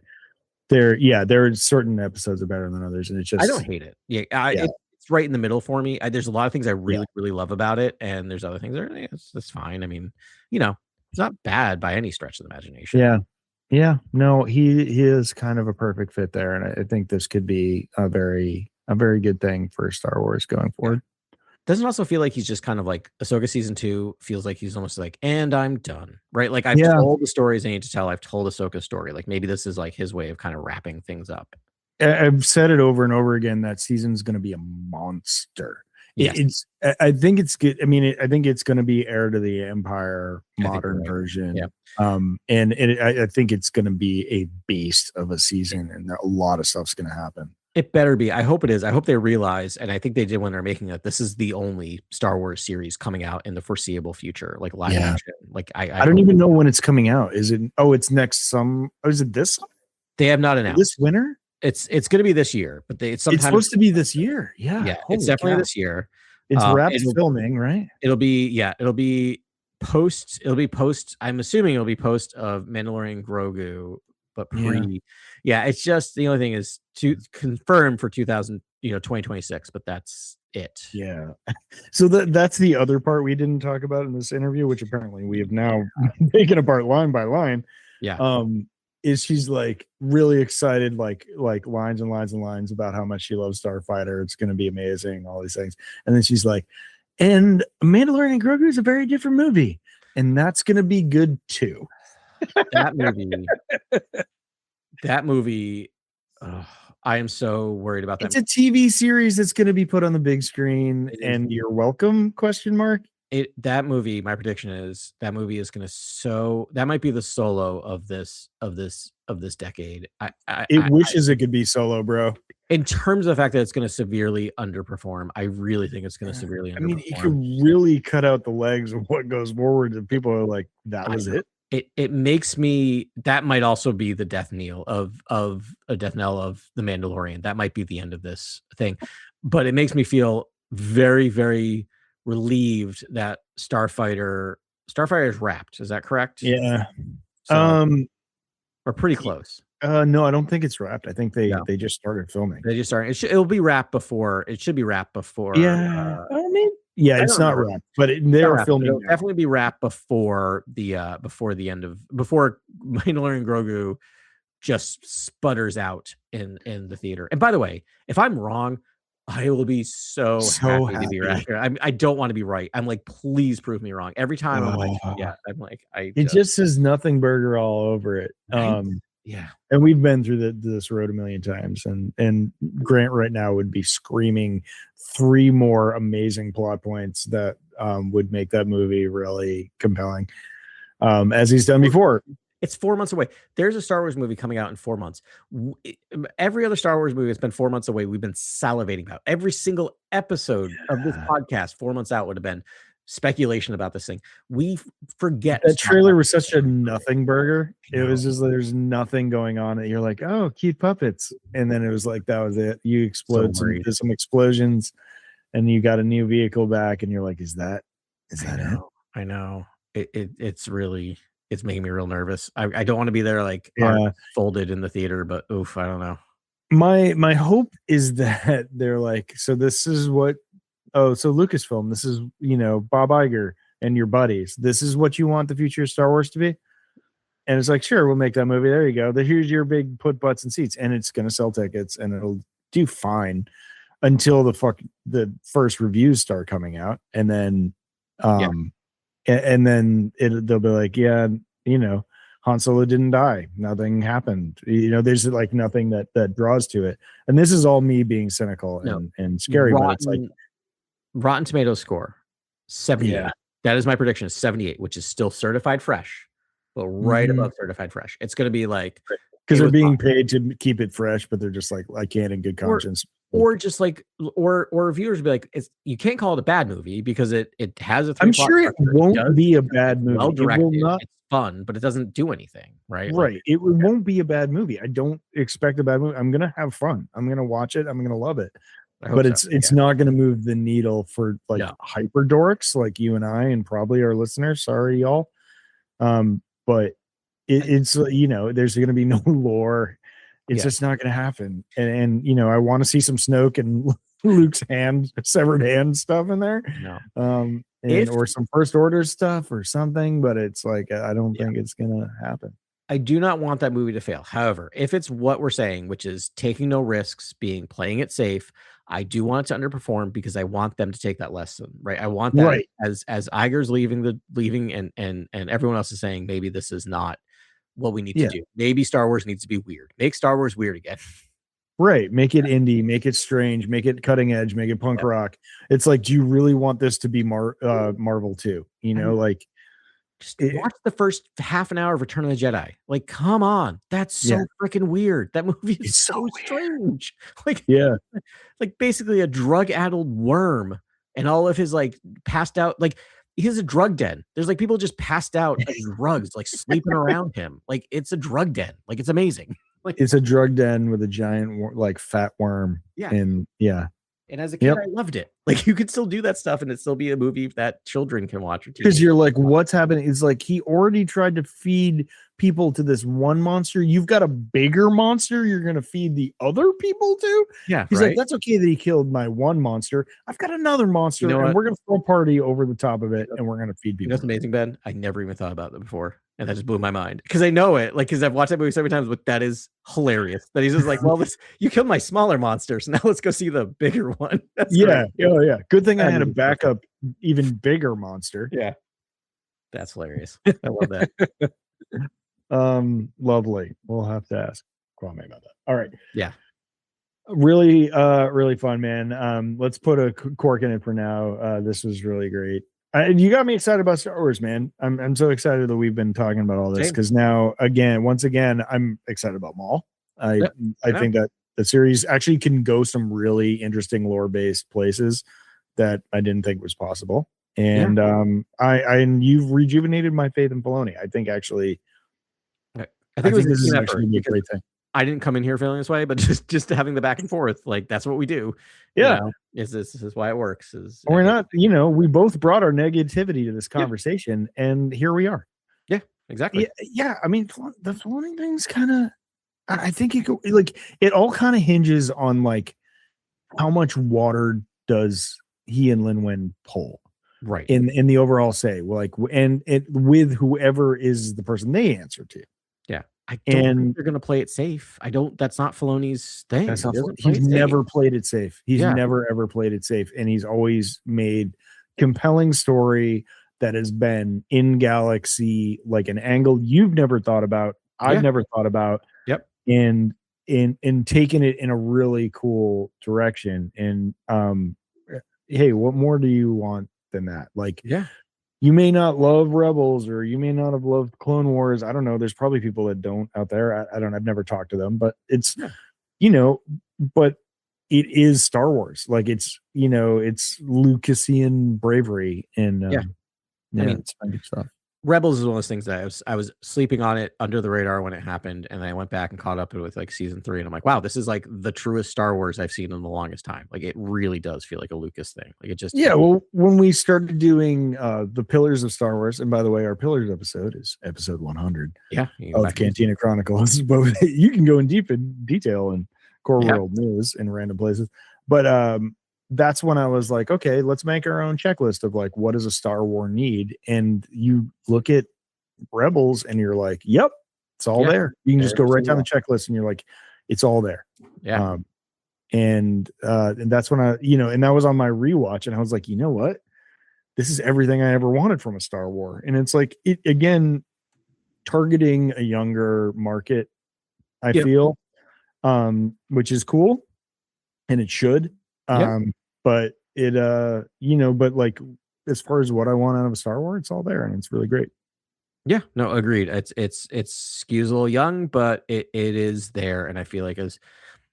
there are certain episodes are better than others, and it's just I don't hate it. It's right in the middle for me. There's a lot of things I really love about it, and there's other things that are that's fine. I mean, it's not bad by any stretch of the imagination. Yeah. No, he is kind of a perfect fit there, and I think this could be a very good thing for Star Wars going forward. Doesn't also feel like he's just kind of like Ahsoka season 2 feels like he's almost like, and I'm done, right? Like I've told the stories I need to tell. I've told Ahsoka's story. Like maybe this is like his way of kind of wrapping things up. I've said it over and over again, that season's going to be a monster. Yes. I think it's good. I mean, I think it's going to be Heir to the Empire modern version. Yeah. And I think it's going to be a beast of a season, and a lot of stuff's going to happen. It better be. I hope it is. I hope they realize, and I think they did when they're making it, this is the only Star Wars series coming out in the foreseeable future, like live action. Like I don't even know when it's coming out. Is it? Oh, it's next is it this? They have not announced this winter. It's going to be this year, but it's supposed to be this year. Yeah, it's definitely this year. It's wrapped filming, right? It'll be post. I'm assuming it'll be post of Mandalorian Grogu, but pre. Yeah, it's just the only thing is to confirm for 2026, but that's it. Yeah. So that's the other part we didn't talk about in this interview, which apparently we have now taken apart line by line. Yeah. Is she's like really excited, like lines and lines and lines about how much she loves Starfighter. It's going to be amazing, all these things. And then she's like, and Mandalorian and Grogu is a very different movie, and that's going to be good too. That movie. I am so worried about that. It's a TV series that's going to be put on the big screen, and you're welcome? ? That movie, my prediction is that movie is going to that might be the Solo of this decade. It wishes it could be Solo, bro. In terms of the fact that it's going to severely underperform, I really think it's going to severely underperform. I mean, you could really cut out the legs of what goes forward, and people are like, that was it. It makes me, that might also be the death knell of the Mandalorian. That might be the end of this thing, but it makes me feel very, very relieved that Starfighter is wrapped. Is that correct? Yeah. We're pretty close. No, I don't think it's wrapped. I think they just started filming. They just started. It'll be wrapped before. It should be wrapped before. Yeah. It's not wrapped, but they're filming. It'll definitely be wrapped before the end of before Mandalorian Grogu just sputters out in the theater. And by the way, if I'm wrong, I will be so happy to be right. I don't want to be right. I'm like, please prove me wrong. Every time I'm like, I'm like, it just says nothing burger all over it. Yeah. And we've been through this road a million times, and Grant right now would be screaming 3 more amazing plot points that would make that movie really compelling, as he's done before. It's 4 months away. There's a Star Wars movie coming out in 4 months. Every other Star Wars movie that's been 4 months away, we've been salivating about. Every single episode of this podcast 4 months out would have been speculation about this thing. We forget. That trailer was such a nothing burger. It was just like, there's nothing going on, and you're like, oh, cute puppets. And then it was like, that was it. You explode some explosions, and you got a new vehicle back, and you're like, is that it? I know. It's really... It's making me real nervous. I don't want to be there like folded in the theater, but oof, I don't know. My hope is that they're like, so this is what, so Lucasfilm, this is, Bob Iger and your buddies. This is what you want the future of Star Wars to be? And it's like, sure, we'll make that movie. There you go. Here's your big put butts and seats, and it's going to sell tickets, and it'll do fine until the first reviews start coming out. And then, and then they'll be like, Han Solo didn't die. Nothing happened. There's like nothing that draws to it. And this is all me being cynical and scary. But it's like Rotten Tomatoes score 78. Yeah. That is my prediction. 78, which is still certified fresh, but right above certified fresh. It's going to be like, because they're being paid to keep it fresh, but they're just like, I can't in good conscience. Or just like, or reviewers be like, you can't call it a bad movie because it has a. I'm sure it won't be a bad movie. Well directed, it's fun, but it doesn't do anything, right? Right. It won't be a bad movie. I don't expect a bad movie. I'm gonna have fun. I'm gonna watch it. I'm gonna love it. But it's not gonna move the needle for hyper dorks like you and I and probably our listeners. Sorry, y'all. But it's there's gonna be no lore. It's just not going to happen. And I want to see some Snoke and Luke's severed hand stuff in there. No. Or some First Order stuff or something, but it's like, I don't think it's going to happen. I do not want that movie to fail. However, if it's what we're saying, which is taking no risks, playing it safe, I do want it to underperform because I want them to take that lesson, right? I want that as Iger's leaving and everyone else is saying, maybe this is not what we need to do. Maybe Star Wars needs to be weird. Make Star Wars weird again. Right. Make it indie, make it strange, make it cutting edge, make it punk rock. It's like, do you really want this to be Marvel too? You know, like just watch the first half an hour of Return of the Jedi. Like, come on. That's so freaking weird. That movie is so strange. Like, like basically a drug-addled worm and all of his like passed out, like he has a drug den. There's like people just passed out of drugs, like sleeping around him. Like it's a drug den. Like it's amazing. Like it's a drug den with a giant like fat worm. And and as a kid, I loved it. Like you could still do that stuff and it still be a movie that children can watch. Because you're like, what's happening? It's like he already tried to feed people to this one monster. You've got a bigger monster you're going to feed the other people to? Yeah. He's like, that's okay that he killed my one monster. I've got another monster, and we're going to throw a party over the top of it, and we're going to feed people. You know what's amazing, Ben? I never even thought about that before. And that just blew my mind. Because I know it. Like, because I've watched that movie so many times, but that is hilarious. That he's just like, well, you killed my smaller monsters. Now let's go see the bigger one. That's great. Yeah. Good thing I had a backup, even bigger monster. Yeah. That's hilarious. I love that. Lovely. We'll have to ask Kwame about that. All right. Yeah. Really, really fun, man. Let's put a cork in it for now. This was really great. You got me excited about Star Wars, man. I'm so excited that we've been talking about all this because now, once again, I'm excited about Maul. I think that the series actually can go some really interesting lore-based places that I didn't think was possible. And you've rejuvenated my faith in Filoni. I think actually, I think this is actually a great thing. I didn't come in here feeling this way, but just having the back and forth, like that's what we do. Yeah, this is why it works. We're not, we both brought our negativity to this conversation, and here we are. Yeah, exactly. Yeah. I mean, the Filoni thing's kind of, I think it all kind of hinges on like how much water does he and Lin-Wen pull, right? In the overall say, and it with whoever is the person they answer to. Yeah. I don't think they're going to play it safe. That's not Filoni's thing. He's never played it safe. He's never, ever played it safe. And he's always made compelling story that has been in galaxy, like an angle you've never thought about. I've never thought about. Yep. And taking it in a really cool direction. And, hey, what more do you want than that? Like, you may not love Rebels, or you may not have loved Clone Wars. I don't know. There's probably people that don't out there. I've never talked to them, but it's, but it is Star Wars. Like it's Lucasian bravery. And I mean, it's fun stuff. Rebels is one of those things that I was sleeping on it under the radar when it happened, and then I went back and caught up with like season 3, and I'm like, wow, this is like the truest Star Wars I've seen in the longest time. Like it really does feel like a Lucas thing. Like it just well, when we started doing the Pillars of Star Wars, and by the way, our Pillars episode is episode 100. Of Cantina Chronicles, but you can go in detail and core world news in random places. But that's when I was like, okay, let's make our own checklist of like, what does a Star Wars need? And you look at Rebels and you're like, yep, it's all there. You can just go right down the checklist and you're like, it's all there. Yeah. And that's when and that was on my rewatch, and I was like, you know what? This is everything I ever wanted from a Star Wars. And it's like, again, targeting a younger market, I feel, which is cool, and it should. But it but like as far as what I want out of a Star Wars, it's all there, and it's really great. Yeah, no, agreed. It skews a little young, but it is there, and I feel like as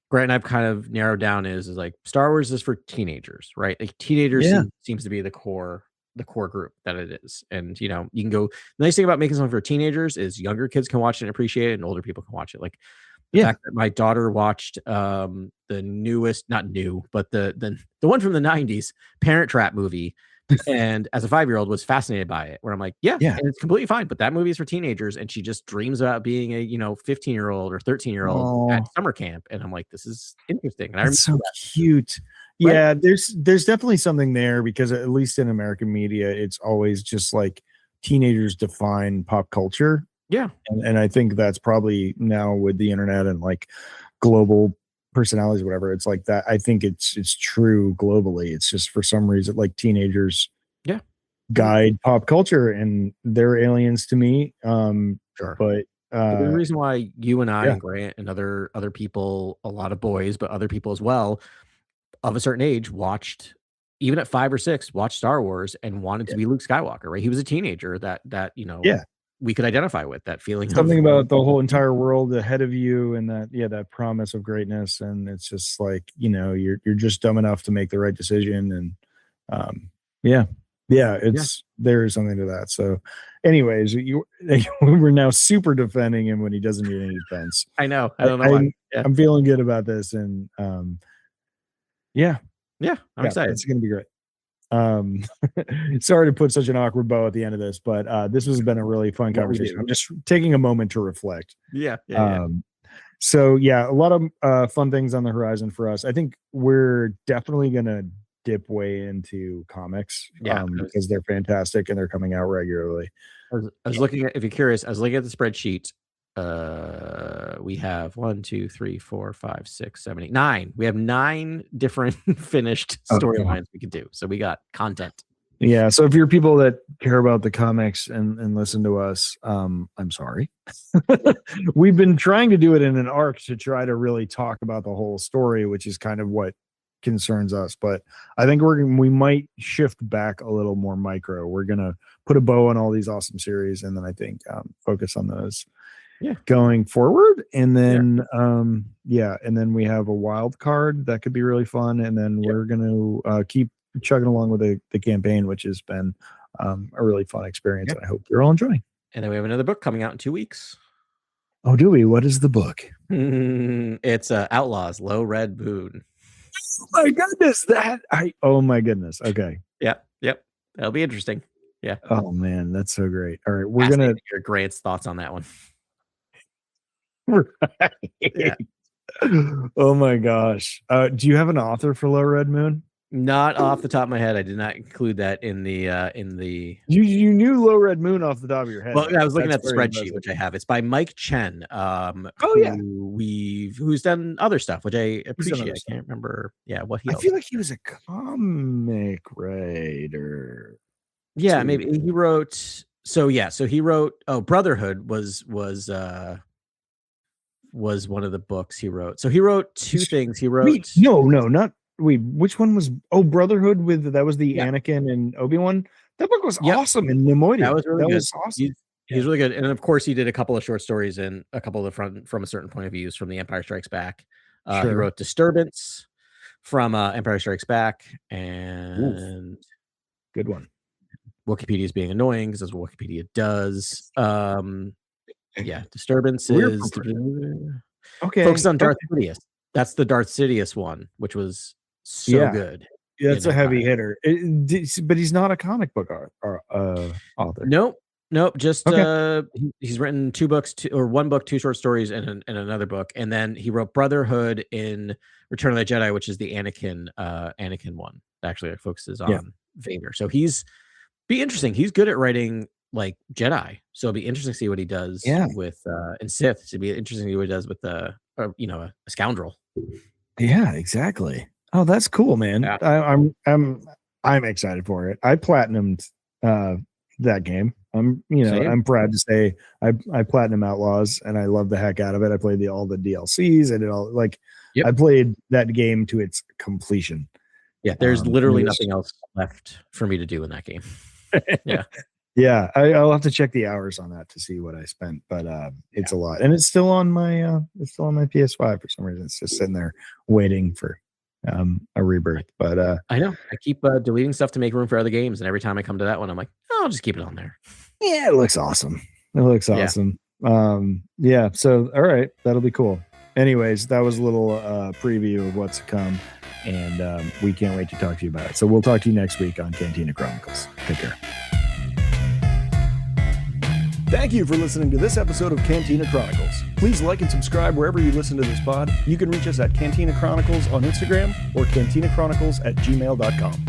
Grant and I've kind of narrowed down is like Star Wars is for teenagers, right? Like teenagers seems to be the core group that it is. And you can go, the nice thing about making something for teenagers is younger kids can watch it and appreciate it, and older people can watch it. Like the fact that my daughter watched the newest, not new, but the one from the 90s Parent Trap movie, and as a 5-year-old was fascinated by it, where I'm like, and it's completely fine, but that movie is for teenagers, and she just dreams about being a 15-year-old or 13-year-old at summer camp, and I'm like, this is interesting. And it's so cute. Right? Yeah, there's definitely something there, because at least in American media, it's always just like teenagers define pop culture. Yeah. And I think that's probably now with the internet and like global personalities, whatever, it's like that. I think it's true globally. It's just for some reason, like teenagers guide pop culture, and they're aliens to me. Sure. But The reason why you and I Yeah. and Grant and other people, a lot of boys, but other people as well, of a certain age, watched, even at 5 or 6, watched Star Wars and wanted to be Luke Skywalker, right? He was a teenager that Yeah. we could identify with, that feeling Something of about the whole entire world ahead of you, and that promise of greatness, and it's just like, you're just dumb enough to make the right decision, and yeah, there's something to that. So, anyways, we're now super defending him when he doesn't need any defense. I know. I don't know why. Yeah. I'm feeling good about this, and yeah, I'm excited. It's gonna be great. Sorry to put such an awkward bow at the end of this, but this has been a really fun conversation. I'm just taking a moment to reflect. Yeah. So yeah, a lot of fun things on the horizon for us. I think we're definitely gonna dip way into comics, because they're fantastic and they're coming out regularly. I was looking at, if you're curious, I was looking at the spreadsheet. We have 1, 2, 3, 4, 5, 6, 7, 8, 9. We have 9 different finished storylines we could do. So we got content. Yeah. So if you're people that care about the comics and listen to us, I'm sorry. We've been trying to do it in an arc to try to really talk about the whole story, which is kind of what concerns us. But I think we might shift back a little more micro. We're gonna put a bow on all these awesome series, and then I think focus on those going forward. And then and then we have a wild card that could be really fun, and then we're gonna keep chugging along with the campaign, which has been a really fun experience, and I hope you're all enjoying. And then we have another book coming out in 2 weeks. Oh, do we? What is the book? It's Outlaws, Low Red Moon. Oh my goodness, oh my goodness. Okay. Yep. That'll be interesting. Yeah. Oh man, that's so great. All right, we're gonna hear Grant's thoughts on that one. Right. Yeah. Oh my gosh. Do you have an author for Low Red Moon? Not off the top of my head. I did not include that in the. You knew Low Red Moon off the top of your head. Well, I was looking at the spreadsheet, which I have. It's by Mike Chen. Who's done other stuff, which I appreciate. I can't remember. Yeah, what he. I feel like he was a comic writer. Yeah, maybe he wrote. So he wrote. Oh, Brotherhood was one of the books he wrote. So he wrote 2 things. He wrote. Not. Wait, which one was? Oh, Brotherhood that was the Anakin and Obi-Wan. That book was awesome, and Nemoidia. That was really good. Was awesome. He's really good, and of course, he did a couple of short stories and a couple of from a certain point of views from The Empire Strikes Back. He wrote Disturbance from Empire Strikes Back, and good one. Wikipedia is being annoying because that's what Wikipedia does. Disturbance is focused on Darth Sidious. That's the Darth Sidious one, which was so good. Yeah, that's a heavy hitter. But he's not a comic book author. Nope. Just he's written 2 books, 1 book, 2 short stories, and another book. And then he wrote Brotherhood in Return of the Jedi, which is the Anakin one. Actually, it focuses on Vader. So be interesting. He's good at writing like Jedi. So it'll be interesting to see what he does with and Sith. It'll be interesting to see what he does with a scoundrel. Yeah, exactly. Oh, that's cool, man. Yeah. I'm excited for it. I platinumed that game. I'm proud to say I platinum Outlaws, and I love the heck out of it. I played all the DLCs. I did all I played that game to its completion. Yeah, there's literally nothing else left for me to do in that game. Yeah. I'll have to check the hours on that to see what I spent, but it's a lot, and it's still on my PS5 for some reason. It's just sitting there waiting for a rebirth. But I know I keep deleting stuff to make room for other games, and every time I come to that one, I'm like, I'll just keep it on there. Yeah, it looks awesome. So all right, that'll be cool. Anyways, that was a little preview of what's to come, and we can't wait to talk to you about it. So we'll talk to you next week on Cantina Chronicles. Take care. Thank you for listening to this episode of Cantina Chronicles. Please like and subscribe wherever you listen to this pod. You can reach us at Cantina Chronicles on Instagram or cantinachronicles@gmail.com.